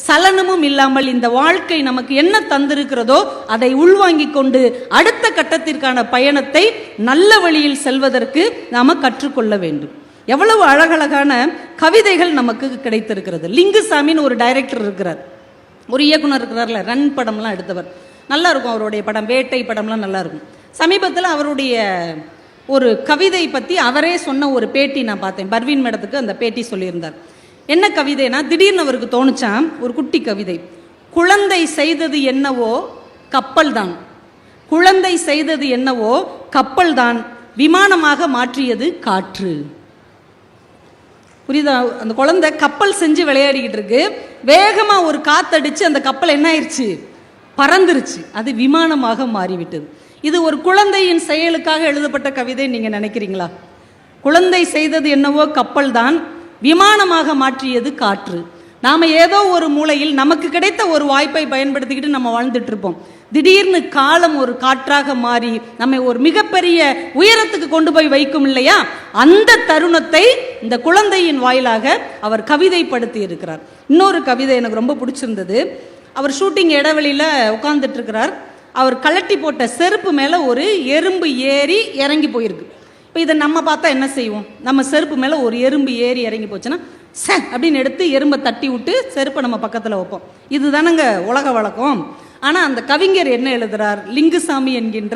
சலனமும் இல்லாமல் இந்த வாழ்க்கை நமக்கு என்ன தந்திருக்கிறதோ அதை உள்வாங்கிக் கொண்டு அடுத்த கட்டத்திற்கான பயணத்தை நல்ல வழியில் செல்வதற்கு நாம கற்றுக்கொள்ள வேண்டும். எவ்வளவு அழகழகான கவிதைகள் நமக்கு கிடைத்திருக்கிறது. லிங்குசாமின்னு ஒரு டைரக்டர் இருக்கிறார், ஒரு இயக்குனர் இருக்கிறார்ல, ரன் படம்லாம் எடுத்தவர். நல்லா இருக்கும் அவருடைய படம், வேட்டை படம்லாம் நல்லா இருக்கும். சமீபத்தில் அவருடைய ஒரு கவிதை பற்றி அவரே சொன்ன ஒரு பேட்டி நான் பார்த்தேன். பர்வீன் மேடத்துக்கு அந்த பேட்டி சொல்லியிருந்தார். என்ன கவிதைனா, திடீர்னு அவருக்கு தோணுச்சான் ஒரு குட்டி கவிதை. குழந்தை செய்தது என்னவோ கப்பல் தான், குழந்தை செய்தது என்னவோ கப்பல் தான், விமானமாக மாற்றியது காற்று. புரியுதா? அந்த குழந்தை கப்பல் செஞ்சு விளையாடிக்கிட்டு இருக்கு, வேகமா ஒரு காத்தடிச்சு அந்த கப்பல் என்ன ஆயிடுச்சு, பறந்துருச்சு, அது விமானமாக மாறிவிட்டது. இது ஒரு குழந்தையின் செயலுக்காக எழுதப்பட்ட கவிதை நீங்க நினைக்கிறீங்களா? குழந்தை செய்தது என்னவோ கப்பல் தான், விமானமாக மாற்றியது காற்று. நாம ஏதோ ஒரு மூலையில் நமக்கு கிடைத்த ஒரு வாய்ப்பை பயன்படுத்திக்கிட்டு நம்ம வாழ்ந்துட்டு இருப்போம். திடீர்னு காலம் ஒரு காற்றாக மாறி நம்மை ஒரு மிகப்பெரிய உயரத்துக்கு கொண்டு போய் வைக்கும் இல்லையா? அந்த தருணத்தை இந்த குழந்தையின் வாயிலாக அவர் கவிதைப்படுத்தி இருக்கிறார். இன்னொரு கவிதை எனக்கு ரொம்ப பிடிச்சிருந்தது. அவர் ஷூட்டிங் இடைவெளியில உட்கார்ந்துட்டு இருக்கிறார். அவர் கலட்டி போட்ட செருப்பு மேல ஒரு எறும்பு ஏறி இறங்கி போயிருக்கு. இப்போ இதை நம்ம பார்த்தா என்ன செய்வோம்? நம்ம செருப்பு மேல ஒரு எறும்பு ஏறி இறங்கி போச்சுன்னா அப்படின்னு எடுத்து எறும்பை தட்டி விட்டு செருப்பை நம்ம பக்கத்தில் வைப்போம். இதுதானங்க உலக வழக்கம். ஆனால் அந்த கவிஞர் என்ன எழுதுகிறார்? லிங்குசாமி என்கின்ற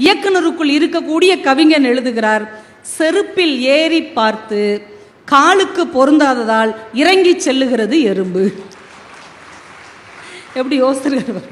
இயக்குனருக்குள் இருக்கக்கூடிய கவிஞன் எழுதுகிறார், செருப்பில் ஏறி பார்த்து காலுக்கு பொருந்தாததால் இறங்கி செல்லுகிறது எறும்பு. எப்படி யோசிச்சிருக்காரு?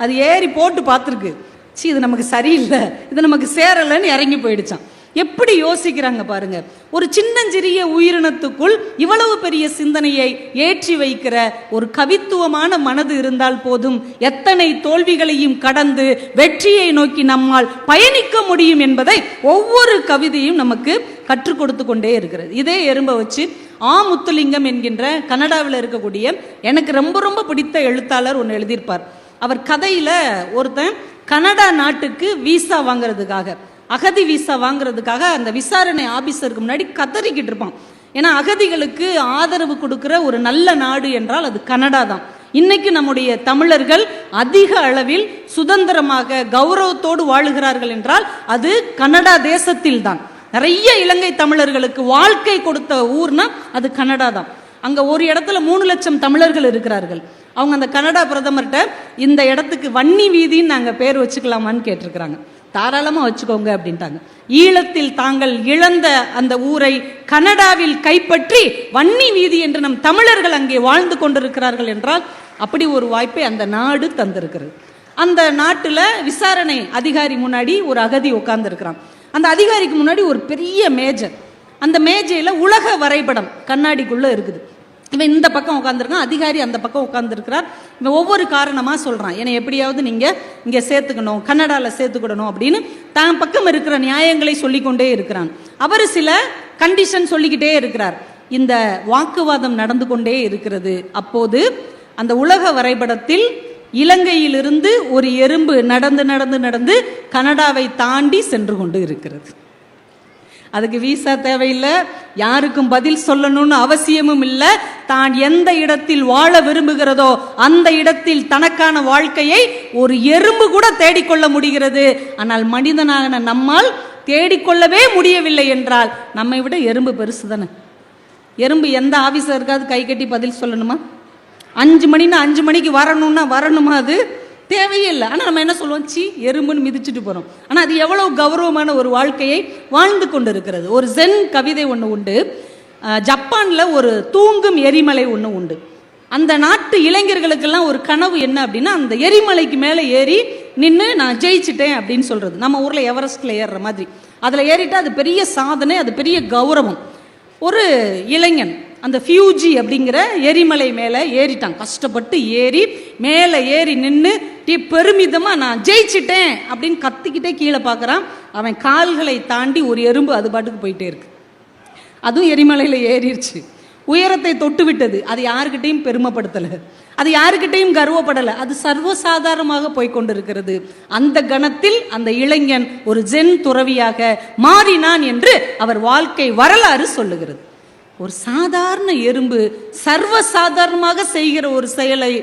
அது ஏறி போட்டு பார்த்துருக்கு, சி இது நமக்கு சரியில்லை, இது நமக்கு சேரலைன்னு இறங்கி போயிடுச்சான். எப்படி யோசிக்கிறாங்க பாருங்க. ஒரு சின்னஞ்சிறிய உயிரினத்துக்குள் இவ்வளவு பெரிய சிந்தனையை ஏற்றி வைக்கிற ஒரு கவித்துவமான மனது இருந்தால் போதும், எத்தனை தோல்விகளையும் கடந்து வெற்றியை நோக்கி நம்மால் பயணிக்க முடியும் என்பதை ஒவ்வொரு கவிதையும் நமக்கு கற்றுக் கொடுத்து கொண்டே இருக்கிறது. இதே எறும்பை வச்சு முத்துலிங்கம் என்கின்ற கனடாவில் இருக்கக்கூடிய எனக்கு ரொம்ப ரொம்ப பிடித்த எழுத்தாளர் ஒன்று எழுதியிருப்பார். அவர் கதையில ஒருத்தன் கனடா நாட்டுக்கு விசா வாங்குறதுக்காக, அகதி விசா வாங்குறதுக்காக அந்த விசாரணை ஆபீசருக்கு முன்னாடி கதறிக்கிட்டு இருப்பான். ஏன்னா அகதிகளுக்கு ஆதரவு கொடுக்கிற ஒரு நல்ல நாடு என்றால் அது கனடா தான். இன்னைக்கு நம்முடைய தமிழர்கள் அதிக அளவில் சுதந்திரமாக கௌரவத்தோடு வாழுகிறார்கள் என்றால் அது கனடா தேசத்தில் தான். நிறைய இலங்கை தமிழர்களுக்கு வாழ்க்கை கொடுத்த ஊர்னா அது கனடா தான். அங்க ஒரு இடத்துல 3 லட்சம் தமிழர்கள் இருக்கிறார்கள். அவங்க அந்த கனடா பிரதமர்கிட்ட இந்த இடத்துக்கு வன்னி வீதின்னு நாங்கள் பேர் வச்சுக்கலாமான்னு கேட்டிருக்கிறாங்க. தாராளமாக வச்சுக்கோங்க அப்படின்ட்டாங்க. ஈழத்தில் தாங்கள் இழந்த அந்த ஊரை கனடாவில் கைப்பற்றி வன்னி வீதி என்று நம் தமிழர்கள் அங்கே வாழ்ந்து கொண்டிருக்கிறார்கள் என்றால் அப்படி ஒரு வாய்ப்பை அந்த நாடு தந்திருக்கிறது. அந்த நாட்டில் விசாரணை அதிகாரி முன்னாடி ஒரு அகதி உட்கார்ந்து இருக்கிறான். அந்த அதிகாரிக்கு முன்னாடி ஒரு பெரிய மேஜை, அந்த மேஜையில் உலக வரைபடம் கண்ணாடிக்குள்ளே இருக்குது. இவன் இந்த பக்கம் உட்காந்துருக்கான், அதிகாரி அந்த பக்கம் உட்காந்துருக்கிறார். இவன் ஒவ்வொரு காரணமாக சொல்கிறான், என்னை எப்படியாவது நீங்கள் இங்கே சேர்த்துக்கணும், கன்னடாவில் சேர்த்துக்கிடணும் அப்படின்னு தான் பக்கம் இருக்கிற நியாயங்களை சொல்லிக்கொண்டே இருக்கிறான். அவர் சில கண்டிஷன் சொல்லிக்கிட்டே இருக்கிறார். இந்த வாக்குவாதம் நடந்து கொண்டே இருக்கிறது. அப்போது அந்த உலக வரைபடத்தில் இலங்கையிலிருந்து ஒரு எறும்பு நடந்து நடந்து நடந்து கனடாவை தாண்டி சென்று கொண்டு இருக்கிறது. அதுக்கு விசா தேவையில்லை, யாருக்கும் பதில் சொல்லணும்னு அவசியமும் இல்லை. தான் எந்த இடத்தில் வாழ விரும்புகிறதோ அந்த இடத்தில் தனக்கான வாழ்க்கையை ஒரு எறும்பு கூட தேடிக்கொள்ள முடிகிறது. ஆனால் மனிதனான நம்மால் தேடிக்கொள்ளவே முடியவில்லை என்றால் நம்மை விட எறும்பு பெருசு தானே. எறும்பு எந்த ஆபீசருக்காவது கை கட்டி பதில் சொல்லணுமா? 5 மணின்னா 5 மணிக்கு வரணும்னா வரணுமா? அது தேவையே இல்லை. ஆனால் நம்ம என்ன சொல்லுவோம், சி எறும்புன்னு மிதிச்சுட்டு போகிறோம். ஆனால் அது எவ்வளோ கௌரவமான ஒரு வாழ்க்கையை வாழ்ந்து கொண்டு இருக்கிறது. ஒரு ஜென் கவிதை ஒன்று உண்டு. ஜப்பானில் ஒரு தூங்கும் எரிமலை ஒன்று உண்டு. அந்த நாட்டு இளைஞர்களுக்கெல்லாம் ஒரு கனவு என்ன அப்படின்னா, அந்த எரிமலைக்கு மேலே ஏறி நின்று நான் ஜெயிச்சிட்டேன் அப்படின்னு சொல்கிறது. நம்ம ஊரில் எவரெஸ்ட்டில் ஏறுற மாதிரி அதில் ஏறிட்டா அது பெரிய சாதனை, அது பெரிய கௌரவம். ஒரு இளைஞன் அந்த ஃபியூஜி அப்படிங்கிற எரிமலை மேலே ஏறிட்டான். கஷ்டப்பட்டு ஏறி மேலே ஏறி நின்று பெருமிதமாக நான் ஜெயிச்சிட்டேன் அப்படின்னு கத்திக்கிட்டே கீழே பார்க்குறான். அவன் கால்களை தாண்டி ஒரு எறும்பு அது பாட்டுக்கு போயிட்டே இருக்கு. அதுவும் எரிமலையில் ஏறிடுச்சு, உயரத்தை தொட்டு விட்டது. அது யாருக்கிட்டையும் பெருமைப்படுத்தலை, அது யாருக்கிட்டையும் கர்வப்படலை, அது சர்வசாதாரணமாக போய்கொண்டிருக்கிறது. அந்த கணத்தில் அந்த இளைஞன் ஒரு ஜென் துறவியாக மாறினான் என்று அவர் வாழ்க்கை வரலாறு சொல்லுகிறது. ஒரு சாதாரண எறும்பு சர்வசாதாரணமாக செய்கிற ஒரு செயலை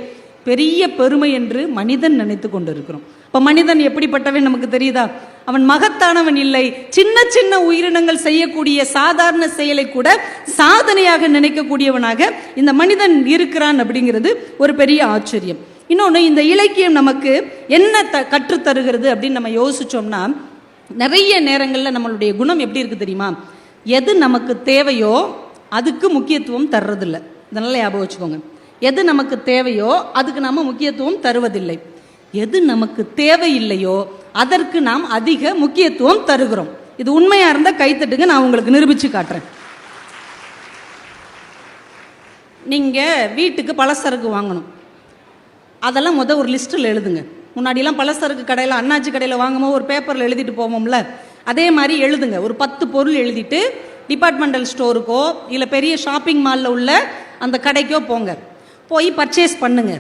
பெரிய பெருமை என்று மனிதன் நினைத்து கொண்டிருக்கிறோம். இப்போ மனிதன் எப்படிப்பட்டவன் நமக்கு தெரியுதா? அவன் மகத்தானவன் இல்லை. சின்ன சின்ன உயிரினங்கள் செய்யக்கூடிய சாதாரண செயலை கூட சாதனையாக நினைக்கக்கூடியவனாக இந்த மனிதன் இருக்கிறான் அப்படிங்கிறது ஒரு பெரிய ஆச்சரியம். இன்னொன்று, இந்த இலக்கியம் நமக்கு என்ன கற்றுத்தருகிறது அப்படின்னு நம்ம யோசிச்சோம்னா, நிறைய நேரங்களில் நம்மளுடைய குணம் எப்படி இருக்கு தெரியுமா? எது நமக்கு தேவையோ அதுக்கு முக்கியத்துவம் தர்றதில்லை. இதனால ஞாபகம் வச்சுக்கோங்க. எது நமக்கு தேவையோ அதுக்கு நாம் முக்கியத்துவம் தருவதில்லை. எது நமக்கு தேவையில்லையோ அதற்கு நாம் அதிக முக்கியத்துவம் தருகிறோம். இது உண்மையா இருந்தால் கைத்தட்டுங்க, நான் உங்களுக்கு நிரூபிச்சு காட்டுறேன். நீங்க வீட்டுக்கு பலசரக்கு வாங்கணும், அதெல்லாம் ஒரு லிஸ்ட்டில் எழுதுங்க. முன்னாடிலாம் பலசரக்கு கடையில், அண்ணாச்சி கடையில் வாங்கும்போது ஒரு பேப்பரில் எழுதிட்டு போவோம்ல, அதே மாதிரி எழுதுங்க. ஒரு 10 பொருள் எழுதிட்டு டிபார்ட்மெண்டல் ஸ்டோருக்கோ இல்லை பெரிய ஷாப்பிங் மாலில் உள்ள அந்த கடைக்கோ போங்க. போய் பர்ச்சேஸ் பண்ணுங்க.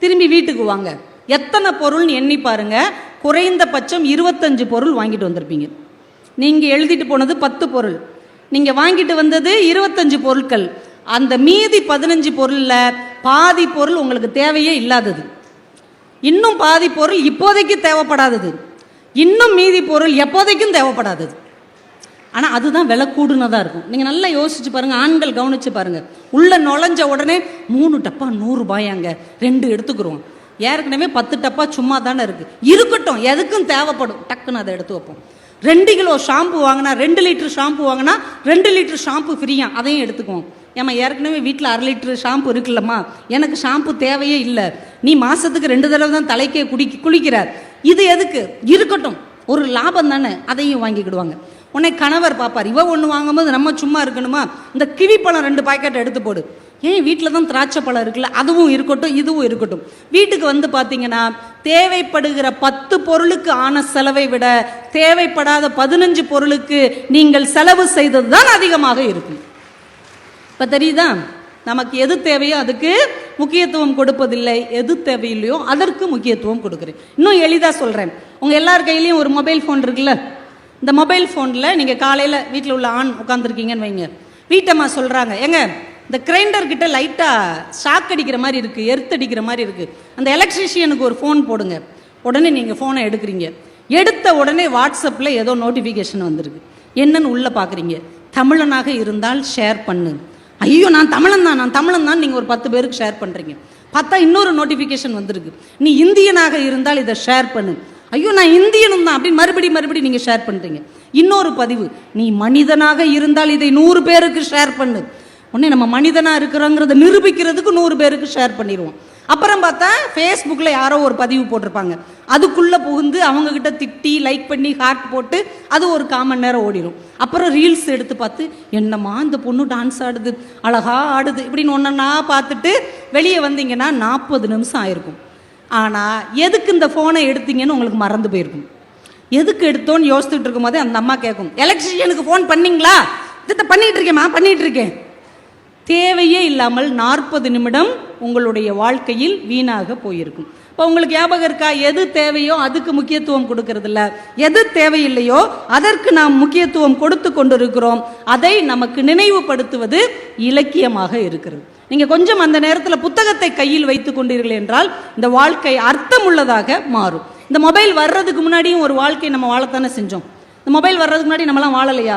திரும்பி வீட்டுக்கு வாங்க. எத்தனை பொருள்னு எண்ணி பாருங்க. குறைந்தபட்சம் 25 பொருள் வாங்கிட்டு வந்திருப்பீங்க. நீங்கள் எழுதிட்டு போனது 10 பொருள், நீங்கள் வாங்கிட்டு வந்தது 25 பொருட்கள். அந்த மீதி 15 பொருளில் பாதி பொருள் உங்களுக்கு தேவையே இல்லாதது, இன்னும் பாதி பொருள் இப்போதைக்கு தேவைப்படாதது, இன்னும் மீதி பொருள் எப்போதைக்கும் தேவைப்படாதது. ஆனால் அதுதான் விலை கூடுனதாக இருக்கும். நீங்கள் நல்லா யோசிச்சு பாருங்கள், ஆண்கள் கவனிச்சு பாருங்கள். உள்ளே நுழைஞ்ச உடனே 3 டப்பா 100 ரூபாயாங்க, 2 எடுத்துக்கிறோம். ஏற்கனவே 10 டப்பா சும்மா தானே இருக்குது, இருக்கட்டும் எதுக்கும் தேவைப்படும், டக்குன்னு அதை எடுத்து வைப்போம். 2 கிலோ ஷாம்பு வாங்கினா, 2 லிட்டர் ஷாம்பு வாங்கினா 2 லிட்டர் ஷாம்பு ஃப்ரீயா, அதையும் எடுத்துக்குவோம். ஏமா ஏற்கனவே வீட்டில் 1/2 லிட்டர் ஷாம்பு இருக்குல்லம்மா, எனக்கு ஷாம்பு தேவையே இல்லை, நீ மாதத்துக்கு 2 தடவை தான் தலைக்கே குளிக்கிறார், இது எதுக்கு, இருக்கட்டும் ஒரு லாபம் தானே, அதையும் வாங்கிக்கிடுவாங்க. உன்னை கணவர் பார்ப்பார், இவ ஒன்று வாங்கும்போது நம்ம சும்மா இருக்கணுமா, இந்த கிவி பழம் 2 பாக்கெட் எடுத்து போடு. ஏன் வீட்டில் தான் திராட்சை பழம் இருக்குல்ல, அதுவும் இருக்கட்டும் இதுவும் இருக்கட்டும். வீட்டுக்கு வந்து பார்த்தீங்கன்னா தேவைப்படுகிற 10 பொருளுக்கு ஆன செலவை விட தேவைப்படாத 15 பொருளுக்கு நீங்கள் செலவு செய்தது தான் அதிகமாக இருக்கும். இப்போ தெரியுதா, நமக்கு எது தேவையோ அதுக்கு முக்கியத்துவம் கொடுப்பதில்லை, எது தேவையில்லையோ அதற்கு முக்கியத்துவம் கொடுக்குறேன். இன்னும் எளிதாக சொல்கிறேன், உங்கள் எல்லார் கையிலையும் ஒரு மொபைல் ஃபோன் இருக்குல்ல, இந்த மொபைல் ஃபோனில் நீங்கள் காலையில் வீட்டில் உள்ள ஆண் உட்காந்துருக்கீங்கன்னு வைங்க, வீட்டம்மா சொல்கிறாங்க, ஏங்க இந்த கிரைண்டர் கிட்ட லைட்டாக ஷாக் அடிக்கிற மாதிரி இருக்குது, எர்த்தடிக்கிற மாதிரி இருக்குது, அந்த எலக்ட்ரிஷியனுக்கு ஒரு ஃபோன் போடுங்க. உடனே நீங்கள் ஃபோனை எடுக்கிறீங்க, எடுத்த உடனே வாட்ஸ்அப்பில் ஏதோ நோட்டிஃபிகேஷன் வந்திருக்கு, என்னன்னு உள்ளே பார்க்குறீங்க, தமிழனாக இருந்தால் ஷேர் பண்ணு. ஐயோ நான் தமிழன் தான் நீங்கள் ஒரு 10 பேருக்கு ஷேர் பண்ணுறீங்க. பார்த்தா இன்னொரு நோட்டிஃபிகேஷன் வந்திருக்கு, நீ இந்தியனாக இருந்தால் இதை ஷேர் பண்ணு. ஐயோ நான் இந்தியனும் தான் அப்படின்னு மறுபடி நீங்கள் ஷேர் பண்ணுறீங்க. இன்னொரு பதிவு, நீ மனிதனாக இருந்தால் இதை 100 பேருக்கு ஷேர் பண்ணு. உடனே நம்ம மனிதனாக இருக்கிறோங்கிறத நிரூபிக்கிறதுக்கு 100 பேருக்கு ஷேர் பண்ணிடுவோம். அப்புறம் பார்த்தா ஃபேஸ்புக்கில் யாரோ ஒரு பதிவு போட்டிருப்பாங்க, அதுக்குள்ளே புகுந்து அவங்கக்கிட்ட திட்டி லைக் பண்ணி ஹார்ட் போட்டு அது ஒரு 1/4 மணி நேரம் ஓடிடும். அப்புறம் ரீல்ஸ் எடுத்து பார்த்து என்னம்மா இந்த பொண்ணு டான்ஸ் ஆடுது, அழகா ஆடுது இப்படின்னு ஒன்றா பார்த்துட்டு வெளியே வந்தீங்கன்னா 40 நிமிஷம் ஆயிருக்கும். ஆனால் எதுக்கு இந்த ஃபோனை எடுத்தீங்கன்னு உங்களுக்கு மறந்து போயிருக்கும். எதுக்கு எடுத்தோன்னு யோசிச்சுட்டு இருக்கும் போதே அந்த அம்மா கேட்கும், எலக்ட்ரிஷியனுக்கு ஃபோன் பண்ணிங்களா? இதை பண்ணிட்டு இருக்கேன். தேவையே இல்லாமல் 40 நிமிடம் உங்களுடைய வாழ்க்கையில் வீணாக போயிருக்கும். இப்போ உங்களுக்கு ஞாபகம் இருக்கா, எது தேவையோ அதுக்கு முக்கியத்துவம் கொடுக்கறதில்ல, எது தேவையில்லையோ அதற்கு நாம் முக்கியத்துவம் கொடுத்து கொண்டிருக்கிறோம். அதை நமக்கு நினைவுபடுத்துவது இலக்கியமாக இருக்கிறது. நீங்கள் கொஞ்சம் அந்த நேரத்தில் புத்தகத்தை கையில் வைத்துக் கொண்டீர்கள் என்றால் இந்த வாழ்க்கை அர்த்தமுள்ளதாக மாறும். இந்த மொபைல் வர்றதுக்கு முன்னாடியும் ஒரு வாழ்க்கை நம்ம வாழத்தானே செஞ்சோம். இந்த மொபைல் வர்றதுக்கு முன்னாடி நம்மளாம் வாழலையா?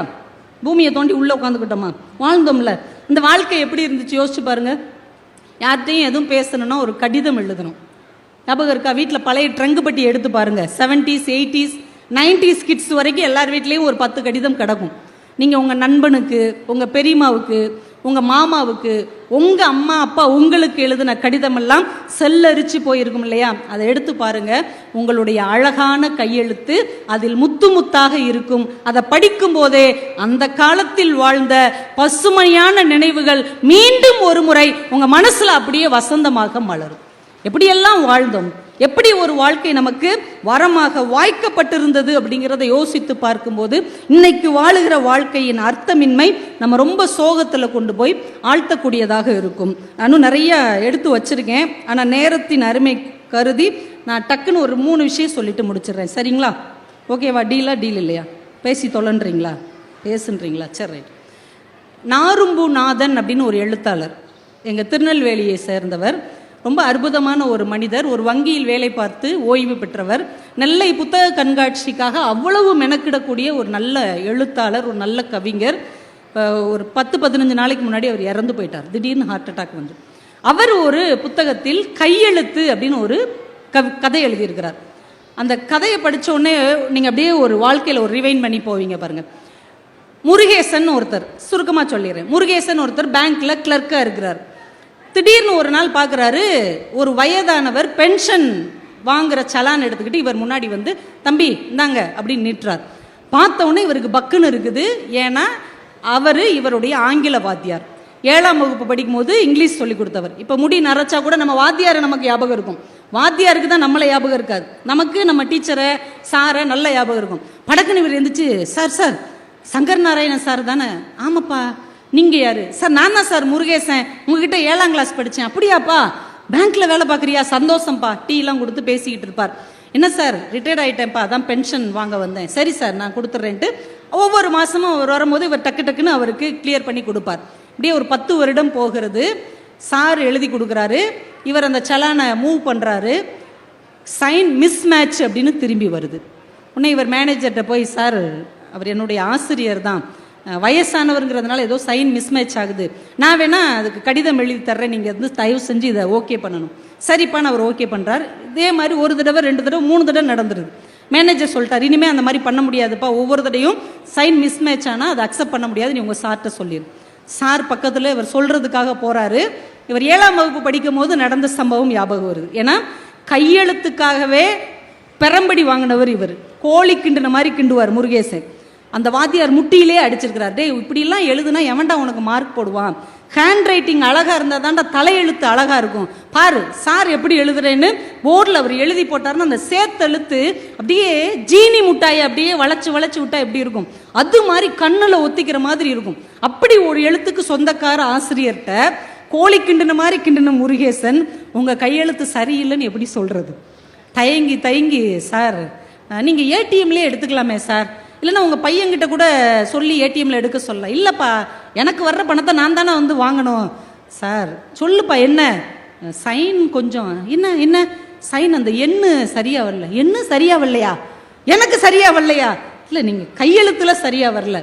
பூமியை தோண்டி உள்ளே உட்காந்துக்கிட்டோமா? வாழ்ந்தோம்ல. இந்த வாழ்க்கை எப்படி இருந்துச்சு யோசிச்சு பாருங்க. யார்கிட்டையும் எதுவும் பேசணும்னா ஒரு கடிதம் எழுதணும். ஞாபகம் இருக்கா? வீட்டில் பழைய ட்ரங்கு பட்டி எடுத்து பாருங்க, 70s 80s 90s கிட்ஸ் வரைக்கும் எல்லார் வீட்லேயும் ஒரு 10 கடிதம் கிடக்கும். நீங்கள் உங்கள் நண்பனுக்கு, உங்கள் பெரியம்மாவுக்கு, உங்கள் மாமாவுக்கு, உங்கள் அம்மா அப்பா உங்களுக்கு எழுதின கடிதமெல்லாம் செல்லரிச்சு போயிருக்கும் இல்லையா? அதை எடுத்து பாருங்க, உங்களுடைய அழகான கையெழுத்து அதில் முத்து முத்தாக இருக்கும். அதை படிக்கும் போதே அந்த காலத்தில் வாழ்ந்த பசுமையான நினைவுகள் மீண்டும் ஒரு முறை உங்கள் மனசில் அப்படியே வசந்தமாக மலரும். எப்படியெல்லாம் வாழ்ந்தோம், எப்படி ஒரு வாழ்க்கை நமக்கு வரமாக வாய்க்கப்பட்டிருந்தது அப்படிங்கிறத யோசித்து பார்க்கும்போது இன்னைக்கு வாழுகிற வாழ்க்கையின் அர்த்தமின்மை நம்ம ரொம்ப சோகத்தில் கொண்டு போய் ஆழ்த்தக்கூடியதாக இருக்கும். நானும் நிறைய எடுத்து வச்சிருக்கேன், ஆனால் நேரத்தின் அருமை கருதி நான் டக்குன்னு ஒரு 3 விஷயம் சொல்லிட்டு முடிச்சிடுறேன். சரிங்களா? ஓகேவா? டீல் இல்லையா? பேசி தொலைன்றீங்களா? பேசுன்றீங்களா? சரி ரைட். நாரும்பு நாதன் அப்படின்னு ஒரு எழுத்தாளர், எங்கள் திருநெல்வேலியை சேர்ந்தவர், ரொம்ப அற்புதமான ஒரு மனிதர். ஒரு வங்கியில் வேலை பார்த்து ஓய்வு பெற்றவர். நெல்லை புத்தக கண்காட்சிக்காக அவ்வளவு மெனக்கிடக்கூடிய ஒரு நல்ல எழுத்தாளர், ஒரு நல்ல கவிஞர். ஒரு 10-15 நாளைக்கு முன்னாடி அவர் இறந்து போயிட்டார். திடீர்னு ஹார்ட் அட்டாக் வந்து. அவர் ஒரு புத்தகத்தில் கையெழுத்து அப்படின்னு ஒரு கதை எழுதியிருக்கிறார். அந்த கதையை படித்த உடனே நீங்கள் அப்படியே ஒரு வாழ்க்கையில் ஒரு ரிவைன் பண்ணி போவீங்க பாருங்க. முருகேசன் ஒருத்தர், சுருக்கமாக சொல்லிடுறேன், முருகேசன் ஒருத்தர் பேங்க்ல கிளர்க்காக இருக்கிறார். திடீர்னு ஒரு நாள் பார்க்குறாரு, ஒரு வயதானவர் பென்ஷன் வாங்குற சலான் எடுத்துக்கிட்டு இவர் முன்னாடி வந்து, தம்பி இந்தாங்க அப்படின்னு நீட்டுறார். பார்த்தவொடனே இவருக்கு பக்குன்னு இருக்குது. ஏன்னா அவர் இவருடைய ஆங்கில வாத்தியார். 7ஆம் வகுப்பு படிக்கும் போது இங்கிலீஷ் சொல்லி கொடுத்தவர். இப்போ முடி நரைச்சா கூட நம்ம வாத்தியாரை நமக்கு ஞாபகம் இருக்கும், வாத்தியாருக்கு தான் நம்மளை ஞாபகம் இருக்காது. நமக்கு நம்ம டீச்சரை சாரை நல்ல ஞாபகம் இருக்கும். படக்குன்னு இவர் இருந்துச்சு, சார் சங்கர் நாராயணன் சார் தானே? ஆமாப்பா. நீங்கள் யார்? சார் நான் தான் சார் முருகேசன், உங்ககிட்ட 7ஆம் கிளாஸ் படித்தேன். அப்படியாப்பா, பேங்க்கில் வேலை பார்க்குறியா? சந்தோஷம்ப்பா. டீலாம் கொடுத்து பேசிக்கிட்டு இருப்பார். என்ன சார் ரிட்டையர்ட் ஆகிட்டேன்ப்பா, அதான் பென்ஷன் வாங்க வந்தேன். சரி சார் நான் கொடுத்துட்றேன்ட்டு ஒவ்வொரு மாதமும் அவர் வரும்போது இவர் டக்குன்னு அவருக்கு கிளியர் பண்ணி கொடுப்பார். இப்படியே ஒரு 10 வருடம் போகிறது. சார் எழுதி கொடுக்குறாரு, இவர் அந்த சலானை மூவ் பண்ணுறாரு, சைன் மிஸ் மேட்ச் அப்படின்னு திரும்பி வருது. உடனே இவர் மேனேஜர்கிட்ட போய், சார் அவர் என்னுடைய ஆசிரியர் தான், வயசானவருங்கிறதுனால ஏதோ சைன் மிஸ்மேட்ச் ஆகுது, நான் வேணா அதுக்கு கடிதம் எழுதி தர்றேன், நீங்கள் வந்து தயவு செஞ்சு இதை ஓகே பண்ணணும். சரிப்பான்னு அவர் ஓகே பண்ணுறார். இதே மாதிரி 1 தடவை 2 தடவை 3 தடவை நடந்துருது. மேனேஜர் சொல்லிட்டார், இனிமேல் அந்த மாதிரி பண்ண முடியாதுப்பா, ஒவ்வொரு தடையும் சைன் மிஸ்மேட்ச் ஆனால் அதை அக்செப்ட் பண்ண முடியாது, நீ உங்கள் சார்கிட்ட சொல்லிடு. சார் பக்கத்தில் இவர் சொல்கிறதுக்காக போகிறாரு. இவர் 7ஆம் வகுப்பு படிக்கும் போது நடந்த சம்பவம் ஞாபகம் வருது. ஏன்னா கையெழுத்துக்காகவே பெரம்படி வாங்கினவர் இவர். கோழி கிண்டுன மாதிரி கிண்டுவார் முருகேசன். அந்த வாத்தியார் முட்டியிலே அடிச்சிருக்கிறார். டே இப்படிலாம் எழுதுனா எவன்டா உனக்கு மார்க் போடுவான்? ஹேண்ட் ரைட்டிங் அழகா இருந்தால் தாண்டா தலையெழுத்து அழகா இருக்கும். பாரு சார் எப்படி எழுதுறேன்னு போர்டில் அவர் எழுதி போட்டாருன்னு அந்த சேத்தெழுத்து அப்படியே ஜீனி முட்டாயை அப்படியே வளைச்சு வளைச்சு விட்டா எப்படி இருக்கும், அது மாதிரி கண்ணில் ஒத்திக்கிற மாதிரி இருக்கும். அப்படி ஒரு எழுத்துக்கு சொந்தக்கார ஆசிரியர்கிட்ட கோழி கிண்டின மாதிரி கிண்டின முருகேசன் உங்கள் கையெழுத்து சரியில்லைன்னு எப்படி சொல்கிறது? தயங்கி தயங்கி, சார் நீங்கள் ஏடிஎம்லேயே எடுத்துக்கலாமே சார், இல்லைன்னா உங்கள் பையன்கிட்ட கூட சொல்லி ஏடிஎம்ல எடுக்க சொல்லலாம். இல்லைப்பா, எனக்கு வர்ற பணத்தை நான் தானே வந்து வாங்கணும். சார் சொல்லுப்பா, என்ன சைன் கொஞ்சம் என்ன என்ன சைன் அந்த எண்ணு சரியா வரல. எண்ணு சரியா வரலையா? எனக்கு சரியா வரலையா? இல்லை நீங்கள் கையெழுத்துல சரியா வரல.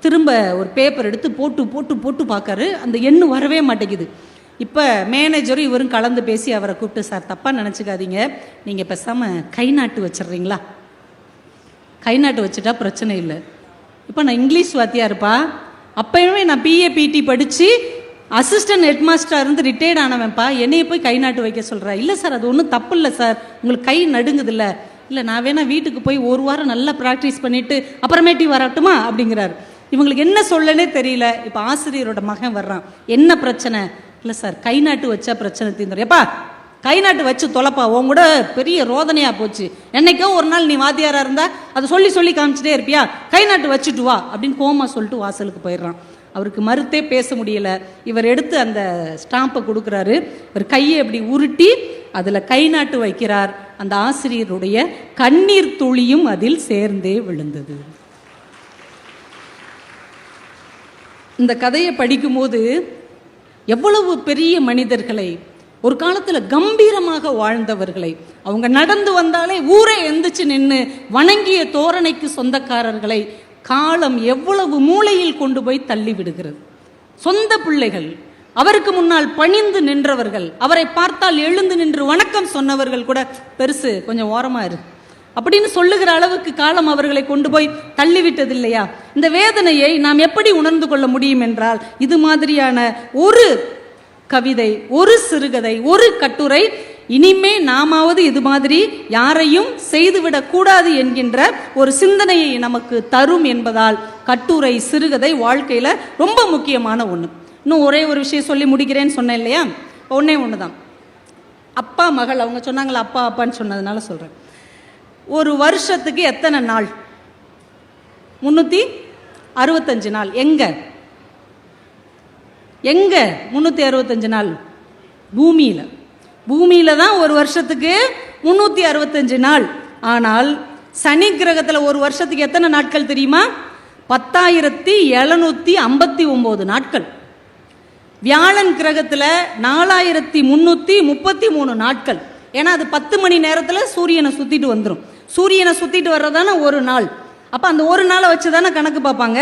திரும்ப ஒரு பேப்பர் எடுத்து போட்டு போட்டு போட்டு பார்க்காரு, அந்த எண்ணு வரவே மாட்டேங்குது. இப்போ மேனேஜரும் இவரும் கலந்து பேசி அவரை கூப்பிட்டு, சார் தப்பாக நினச்சிக்காதீங்க, நீங்கள் பேசாமல் கை நாட்டு வச்சிடுறீங்களா? கை நாட்டு வச்சுட்டா பிரச்சனை இல்லை. இப்போ நான் இங்கிலீஷ் வாத்தியா இருப்பா, அப்போயுமே நான் பிஏபிடி படித்து அசிஸ்டன்ட் ஹெட் மாஸ்டராக இருந்து ரிட்டையர்ட் ஆனவன்ப்பா, என்னைய போய் கை நாட்டு வைக்க சொல்கிறா? இல்லை சார், அது ஒன்றும் தப்பு இல்லை சார், உங்களுக்கு கை நடுங்குது இல்லை? இல்லை, நான் வேணா வீட்டுக்கு போய் ஒரு வாரம் நல்லா ப்ராக்டிஸ் பண்ணிவிட்டு அப்புறமேட்டி வரட்டுமா அப்படிங்கிறார். இவங்களுக்கு என்ன சொல்லனே தெரியல. இப்போ ஆசிரியரோட மகன் வர்றான், என்ன பிரச்சனை? இல்லை சார், கை நாட்டு வச்சா பிரச்சனை தீர்ந்துடும். எப்பா கை நாட்டு வச்சு தொலைப்பா, உன் கூட பெரிய ரோதனையாக போச்சு. என்னைக்கோ ஒரு நாள் நீ வாத்தியாராக இருந்தா அதை சொல்லி சொல்லி காமிச்சிட்டே இருப்பியா? கை நாட்டு வச்சுட்டு வா அப்படின்னு கோமா சொல்லிட்டு வாசலுக்கு போயிடுறான். அவருக்கு மறுத்தே பேச முடியல. இவர் எடுத்து அந்த ஸ்டாம்பை கொடுக்குறாரு. இவர் கையை அப்படி உருட்டி அதில் கை நாட்டு வைக்கிறார். அந்த ஆசிரியருடைய கண்ணீர் துளியும் அதில் சேர்ந்தே விழுந்தது. இந்த கதையை படிக்கும்போது எவ்வளவு பெரிய மனிதர்களை, ஒரு காலத்தில் கம்பீரமாக வாழ்ந்தவர்களை, அவங்க நடந்து வந்தாலே ஊரே எந்திரிச்சு நின்று வணங்கிய தோரணைக்கு சொந்தக்காரர்களை காலம் எவ்வளவு மூளையில் கொண்டு போய் தள்ளி விடுகிறது. சொந்த பிள்ளைகள், அவருக்கு முன்னால் பணிந்து நின்றவர்கள், அவரை பார்த்தால் எழுந்து நின்று வணக்கம் சொன்னவர்கள் கூட பெருசு கொஞ்சம் ஓரமா இரு அப்படின்னு சொல்லுகிற அளவுக்கு காலம் அவர்களை கொண்டு போய் தள்ளிவிட்டது இல்லையா? இந்த வேதனையை நாம் எப்படி உணர்ந்து கொள்ள முடியும் என்றால், இது மாதிரியான ஒரு கவிதை, ஒரு சிறுகதை, ஒரு கட்டுரை இனிமே நாமாவது இது மாதிரி யாரையும் செய்துவிடக் கூடாது என்கின்ற ஒரு சிந்தனையை நமக்கு தரும் என்பதால் கட்டுரை, சிறுகதை வாழ்க்கையில ரொம்ப முக்கியமான ஒன்று. இன்னும் ஒரே ஒரு விஷயம் சொல்லி முடிக்கிறேன்னு சொன்னேன் இல்லையா? ஒன்னே ஒண்ணுதான். அப்பா மகள், அவங்க சொன்னாங்களா அப்பா அப்பான்னு சொன்னதுனால சொல்றேன். ஒரு வருஷத்துக்கு எத்தனை நாள்? 365 நாள். எங்க எங்க 365 நாள்? பூமியில. பூமியில தான் ஒரு வருஷத்துக்கு 365 நாள். ஆனால் சனி கிரகத்தில் ஒரு வருஷத்துக்கு எத்தனை நாட்கள் தெரியுமா? 10,759 நாட்கள். வியாழன் கிரகத்தில் 4,333 நாட்கள். ஏன்னா அது 10 மணி நேரத்தில் சூரியனை சுத்திட்டு வந்துடும். சூரியனை சுத்திட்டு வர்றதான ஒரு நாள். அப்ப அந்த ஒரு நாளை வச்சு தானே கணக்கு பார்ப்பாங்க.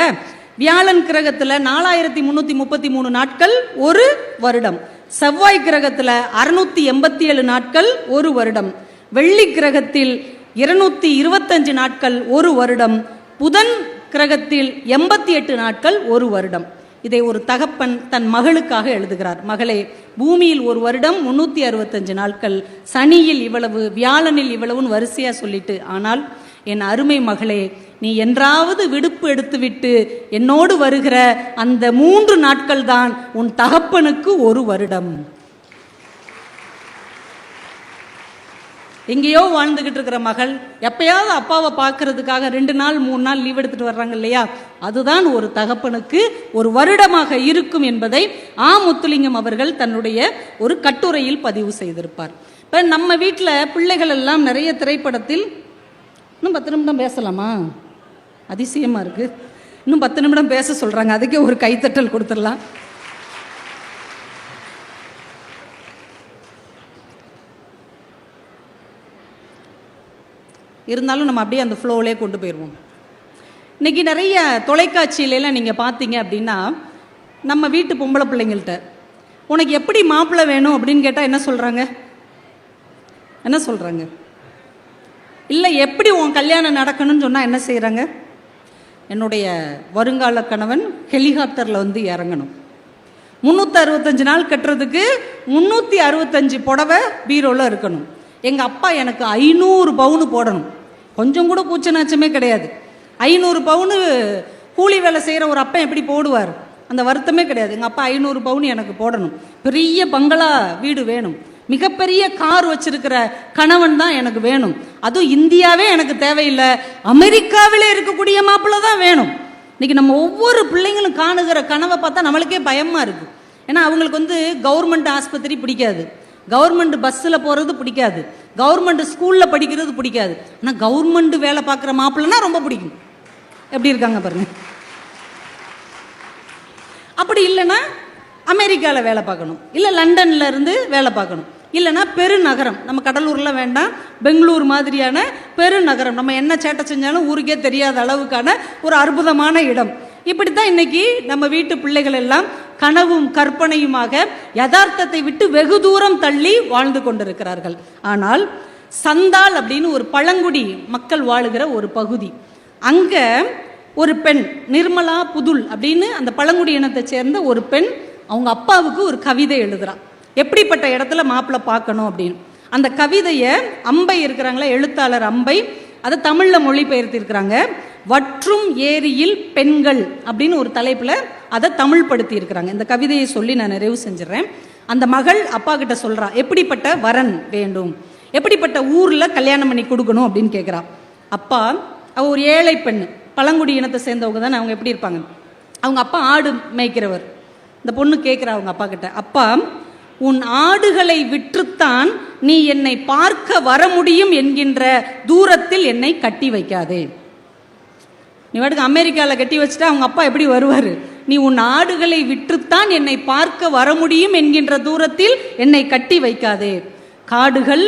வியாழன் கிரகத்தில் 4,333 நாட்கள் ஒரு வருடம். செவ்வாய் கிரகத்தில் 687 நாட்கள் ஒரு வருடம். வெள்ளி கிரகத்தில் 225 நாட்கள் ஒரு வருடம். புதன் கிரகத்தில் 88 நாட்கள் ஒரு வருடம். இதை ஒரு தகப்பன் தன் மகளுக்காக எழுதுகிறார். மகளே, பூமியில் ஒரு வருடம் 365 நாட்கள், சனியில் இவ்வளவு, வியாழனில் இவ்வளவுன்னு வரிசையா சொல்லிட்டு, ஆனால் என் அருமை மகளே, நீ என்றாவது விடுப்பு எடுத்துவிட்டு என்னோடு வருகிற அந்த 3 நாட்கள் தான் உன் தகப்பனுக்கு ஒரு வருடம். எங்கேயோ வாழ்ந்துகிட்டு இருக்கிற மகள் எப்பயாவது அப்பாவை பார்க்கறதுக்காக 2 நாள் 3 நாள் லீவ் எடுத்துட்டு வர்றாங்க இல்லையா? அதுதான் ஒரு தகப்பனுக்கு ஒரு வருடமாக இருக்கும் என்பதை முத்துலிங்கம் அவர்கள் தன்னுடைய ஒரு கட்டுரையில் பதிவு செய்திருப்பார். இப்போ நம்ம வீட்டில் பிள்ளைகள் எல்லாம் நிறைய திரைப்படத்தில், இன்னும் 10 நிமிடம் பேசலாமா? அதிசயமா இருக்கு. இன்னும் 10 நிமிடம் பேச சொல்றாங்க. அதுக்கே ஒரு கைத்தட்டல் கொடுத்துடலாம். இருந்தாலும் நம்ம அப்படியே அந்த ஃப்ளோவிலே கொண்டு போயிடுவோம். இன்னைக்கு நிறைய தொலைக்காட்சியிலலாம் நீங்கள் பார்த்தீங்க அப்படின்னா, நம்ம வீட்டு பொம்பளை பிள்ளைங்கள்ட்ட உனக்கு எப்படி மாப்பிள்ளை வேணும் அப்படின்னு கேட்டால் என்ன சொல்கிறாங்க? என்ன சொல்கிறாங்க? இல்லை எப்படி உன் கல்யாணம் நடக்கணும்னு சொன்னால் என்ன செய்கிறாங்க? என்னுடைய வருங்கால கணவன் ஹெலிகாப்டரில் வந்து இறங்கணும். 365 நாள் கட்டுறதுக்கு 365 புடவை பீரோவில் இருக்கணும். எங்கள் அப்பா எனக்கு 500 பவுனு போடணும். கொஞ்சம் கூட கூச்ச நாச்சமே கிடையாது. 500 பவுனு கூலி வேலை செய்கிற ஒரு அப்பன் எப்படி போடுவார்? அந்த வருத்தமே கிடையாது. எங்கள் அப்பா 500 பவுன் எனக்கு போடணும், பெரிய பங்களா வீடு வேணும், மிகப்பெரிய கார் வச்சிருக்கிற கணவன் தான் எனக்கு வேணும், அதுவும் இந்தியாவே எனக்கு தேவையில்லை, அமெரிக்காவிலே இருக்கக்கூடிய மாப்பிள்ளை தான் வேணும். இன்னைக்கு நம்ம ஒவ்வொரு பிள்ளைங்களும் காணுகிற கனவை பார்த்தா நம்மளுக்கே பயமாக இருக்குது. ஏன்னா அவங்களுக்கு கவர்மெண்ட் ஆஸ்பத்திரி பிடிக்காது, கவர்மெண்ட் பஸ்ஸில் போகிறது பிடிக்காது, கவர்மெண்ட் ஸ்கூலில் படிக்கிறது பிடிக்காது. ஆனால் கவர்மெண்ட் வேலை பார்க்குற மாப்பிள்ளைன்னா ரொம்ப பிடிக்கும். எப்படி இருக்காங்க பாருங்க. அப்படி இல்லைன்னா அமெரிக்காவில் வேலை பார்க்கணும், இல்லை லண்டன்ல இருந்து வேலை பார்க்கணும், இல்லைன்னா பெருநகரம், நம்ம கடலூரில் வேண்டாம், பெங்களூர் மாதிரியான பெருநகரம், நம்ம என்ன சேட்டை செஞ்சாலும் ஊருக்கே தெரியாத அளவுக்கான ஒரு அற்புதமான இடம். இப்படித்தான் இன்னைக்கு நம்ம வீட்டு பிள்ளைகள் எல்லாம் கனவும் கற்பனையுமாக யதார்த்தத்தை விட்டு வெகு தூரம் தள்ளி வாழ்ந்து கொண்டிருக்கிறார்கள். ஆனால் சந்தால் அப்படின்னு ஒரு பழங்குடி மக்கள் வாழுகிற ஒரு பகுதி, அங்க ஒரு பெண் நிர்மலா புதுல் அப்படின்னு அந்த பழங்குடி இனத்தை சேர்ந்த ஒரு பெண் அவங்க அப்பாவுக்கு ஒரு கவிதை எழுதுறான், எப்படிப்பட்ட இடத்துல மாப்பிள்ளை பார்க்கணும் அப்படின்னு. அந்த கவிதையை அம்பை இருக்கிறாங்களா எழுத்தாளர் அம்பை, அதை தமிழில் மொழிபெயர்த்திருக்கிறாங்க. வற்றும் ஏரியில் பெண்கள் அப்படின்னு ஒரு தலைப்பில் அதை தமிழ் படுத்தி இருக்கிறாங்க. இந்த கவிதையை சொல்லி நான் நிறைவு செஞ்சிடறேன். அந்த மகள் அப்பா கிட்ட சொல்றா, எப்படிப்பட்ட வரன் வேண்டும், எப்படிப்பட்ட ஊரில் கல்யாணம் பண்ணி கொடுக்கணும் அப்படின்னு கேட்குறான். அப்பா, அவ ஒரு ஏழை பெண், பழங்குடி இனத்தை சேர்ந்தவங்க தானே, அவங்க எப்படி இருப்பாங்க, அவங்க அப்பா ஆடு மேய்க்கிறவர். இந்த பொண்ணு கேட்குறா அவங்க அப்பா கிட்ட, அப்பா உன் ஆடுகளை விற்றுத்தான் நீ என்னை பார்க்க வர முடியும் என்கின்ற தூரத்தில் என்னை கட்டி வைக்காதே. நீ வாட்டுக்கு அமெரிக்காவில் கட்டி வச்சுட்டா அவங்க அப்பா எப்படி வருவார்? நீ உன் ஆடுகளை விற்றுத்தான் என்னை பார்க்க வர முடியும் என்கின்ற தூரத்தில் என்னை கட்டி வைக்காதே. காடுகள்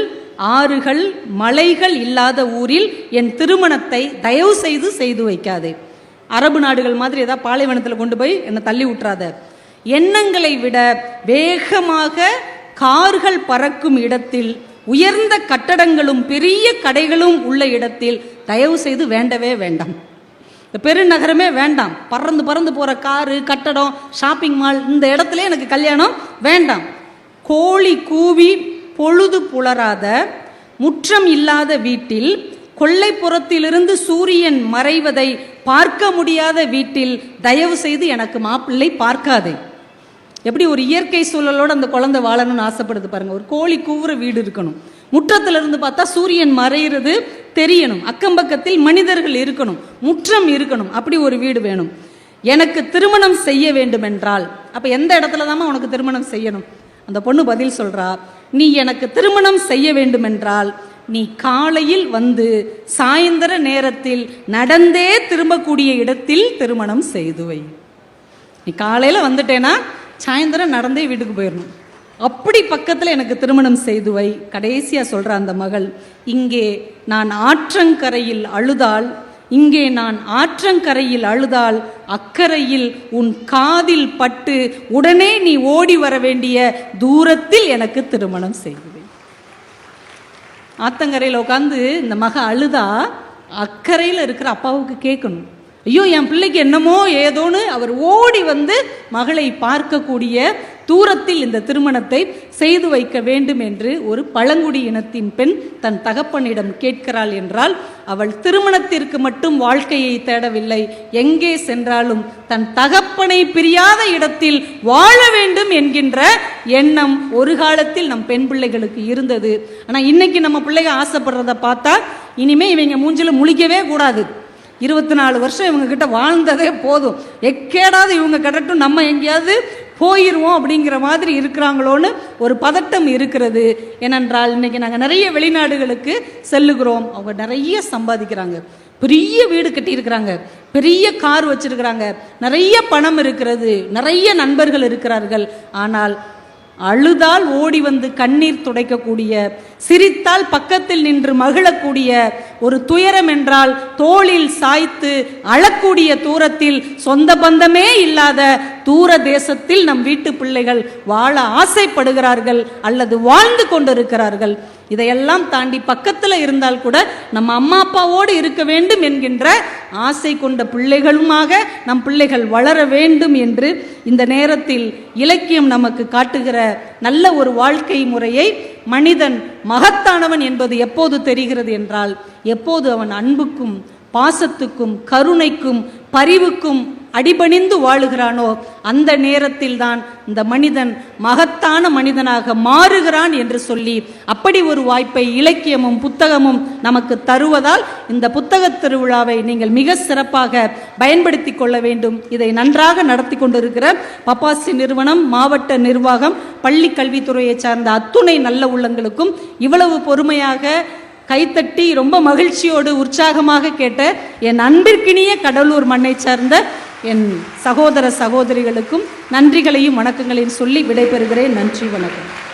ஆறுகள் மலைகள் இல்லாத ஊரில் என் திருமணத்தை தயவு செய்து வைக்காதே. அரபு நாடுகள் மாதிரி ஏதாவது பாலைவனத்தில் கொண்டு போய் என்னை தள்ளி விட்டுறாத. எண்ணங்களை விட வேகமாக கார்கள் பறக்கும் இடத்தில், உயர்ந்த கட்டடங்களும் பெரிய கடைகளும் உள்ள இடத்தில் தயவு செய்து வேண்டவே வேண்டாம். இந்த பெருநகரமே வேண்டாம், பறந்து பறந்து போகிற காரு கட்டடம் ஷாப்பிங் மால் இந்த இடத்துல எனக்கு கல்யாணம் வேண்டாம். கோழி கூவி பொழுது புலராத முற்றம் இல்லாத வீட்டில், கொல்லைப்புறத்திலிருந்து சூரியன் மறைவதை பார்க்க முடியாத வீட்டில் தயவு செய்து எனக்கு மாப்பிள்ளை பார்க்காதே. எப்படி ஒரு இயற்கை சூழலோடு அந்த குழந்தை வாழணும்னு ஆசைப்படுது பாருங்க. ஒரு கோழி கூவுற வீடு இருக்கணும், முற்றத்திலிருந்து பார்த்தா சூரியன் மறைகிறது தெரியணும், அக்கம்பக்கத்தில் மனிதர்கள் இருக்கணும், முற்றம் இருக்கணும், அப்படி ஒரு வீடு வேணும். எனக்கு திருமணம் செய்ய வேண்டும் என்றால், அப்ப எந்த இடத்துல தான் உனக்கு திருமணம் செய்யணும்? அந்த பொண்ணு பதில் சொல்றா, நீ எனக்கு திருமணம் செய்ய வேண்டும் என்றால் நீ காலையில் வந்து சாயந்தர நேரத்தில் நடந்தே திரும்பக்கூடிய இடத்தில் திருமணம் செய்து வை. நீ காலையில் வந்துட்டேன்னா சாயந்தரம் நடந்தே வீட்டுக்கு போயிடணும், அப்படி பக்கத்தில் எனக்கு திருமணம் செய்து வை. கடைசியா சொல்ற அந்த மகள், இங்கே நான் ஆற்றங்கரையில் அழுதால் அக்கறையில் உன் காதில் பட்டு உடனே நீ ஓடி வர வேண்டிய தூரத்தில் எனக்கு திருமணம் செய்து. ஆத்தங்கரையில் உட்காந்து இந்த மக அழுதா அக்கறையில் இருக்கிற அப்பாவுக்கு கேட்கணும், ஐயோ என் பிள்ளைக்கு என்னமோ ஏதோன்னு அவர் ஓடி வந்து மகளை பார்க்கக்கூடிய தூரத்தில் இந்த திருமணத்தை செய்து வைக்க வேண்டும் என்று ஒரு பழங்குடி இனத்தின் பெண் தன் தகப்பனிடம் கேட்கிறாள் என்றால், அவள் திருமணத்திற்கு மட்டும் வாழ்க்கையை தேடவில்லை, எங்கே சென்றாலும் தன் தகப்பனை பிரியாத இடத்தில் வாழ வேண்டும் என்கின்ற எண்ணம் ஒரு காலத்தில் நம் பெண் பிள்ளைகளுக்கு இருந்தது. ஆனால் இன்னைக்கு நம்ம பிள்ளைங்க ஆசைப்படுறத பார்த்தா இனிமே இவங்க மூஞ்சில முழிக்கவே கூடாது, 24 வருஷம் இவங்க கிட்ட வாழ்ந்ததே போதும், எக்கேடாவது இவங்க கிடட்டும், நம்ம எங்கேயாவது போயிடுவோம் அப்படிங்கிற மாதிரி இருக்கிறாங்களோன்னு ஒரு பதட்டம் இருக்கிறது. ஏனென்றால் இன்னைக்கு நாங்கள் நிறைய வெளிநாடுகளுக்கு செல்லுகிறோம், அவங்க நிறைய சம்பாதிக்கிறாங்க, பெரிய வீடு கட்டியிருக்கிறாங்க, பெரிய கார் வச்சிருக்கிறாங்க, நிறைய பணம் இருக்கிறது, நிறைய நண்பர்கள் இருக்கிறார்கள். ஆனால் அழுதால் ஓடி வந்து கண்ணீர் துடைக்கக்கூடிய, சிரித்தால் பக்கத்தில் நின்று மகிழக்கூடிய, ஒரு துயரம் என்றால் தோளில் சாய்த்து அழக்கூடிய தூரத்தில், சொந்த பந்தமே இல்லாத தூர தேசத்தில் நம் வீட்டு பிள்ளைகள் வாழ ஆசைப்படுகிறார்கள் அல்லது வாழ்ந்து கொண்டிருக்கிறார்கள். இதையெல்லாம் தாண்டி பக்கத்தில் இருந்தால் கூட நம்ம அம்மா அப்பாவோடு இருக்க வேண்டும் என்கின்ற ஆசை கொண்ட பிள்ளைகளுமாக நம் பிள்ளைகள் வளர வேண்டும் என்று இந்த நேரத்தில் இலக்கியம் நமக்கு காட்டுகிற நல்ல ஒரு வாழ்க்கை முறையை, மனிதன் மகத்தானவன் என்பது எப்போது தெரிகிறது என்றால், எப்போது அவன் அன்புக்கும் பாசத்துக்கும் கருணைக்கும் பரிவுக்கும் அடிபணிந்து வாழுகிறானோ அந்த நேரத்தில் தான் இந்த மனிதன் மகத்தான மனிதனாக மாறுகிறான் என்று சொல்லி, அப்படி ஒரு வாய்ப்பை இலக்கியமும் புத்தகமும் நமக்கு தருவதால் இந்த புத்தக திருவிழாவை நீங்கள் மிக சிறப்பாக பயன்படுத்தி கொள்ள வேண்டும். இதை நன்றாக நடத்தி கொண்டிருக்கிற பப்பாசி நிறுவனம், மாவட்ட நிர்வாகம், பள்ளி கல்வித்துறையை சார்ந்த அத்துணை நல்ல உள்ளங்களுக்கும் இவ்வளவு பொறுமையாக கைத்தட்டி ரொம்ப மகிழ்ச்சியோடு உற்சாகமாக கேட்ட என் அன்பிற்கினிய கடலூர் மண்ணை சார்ந்த என் சகோதர சகோதரிகளுக்கும் நன்றிகளையும் வணக்கங்களையும் சொல்லி விடைபெறுகிறேன். நன்றி, வணக்கம்.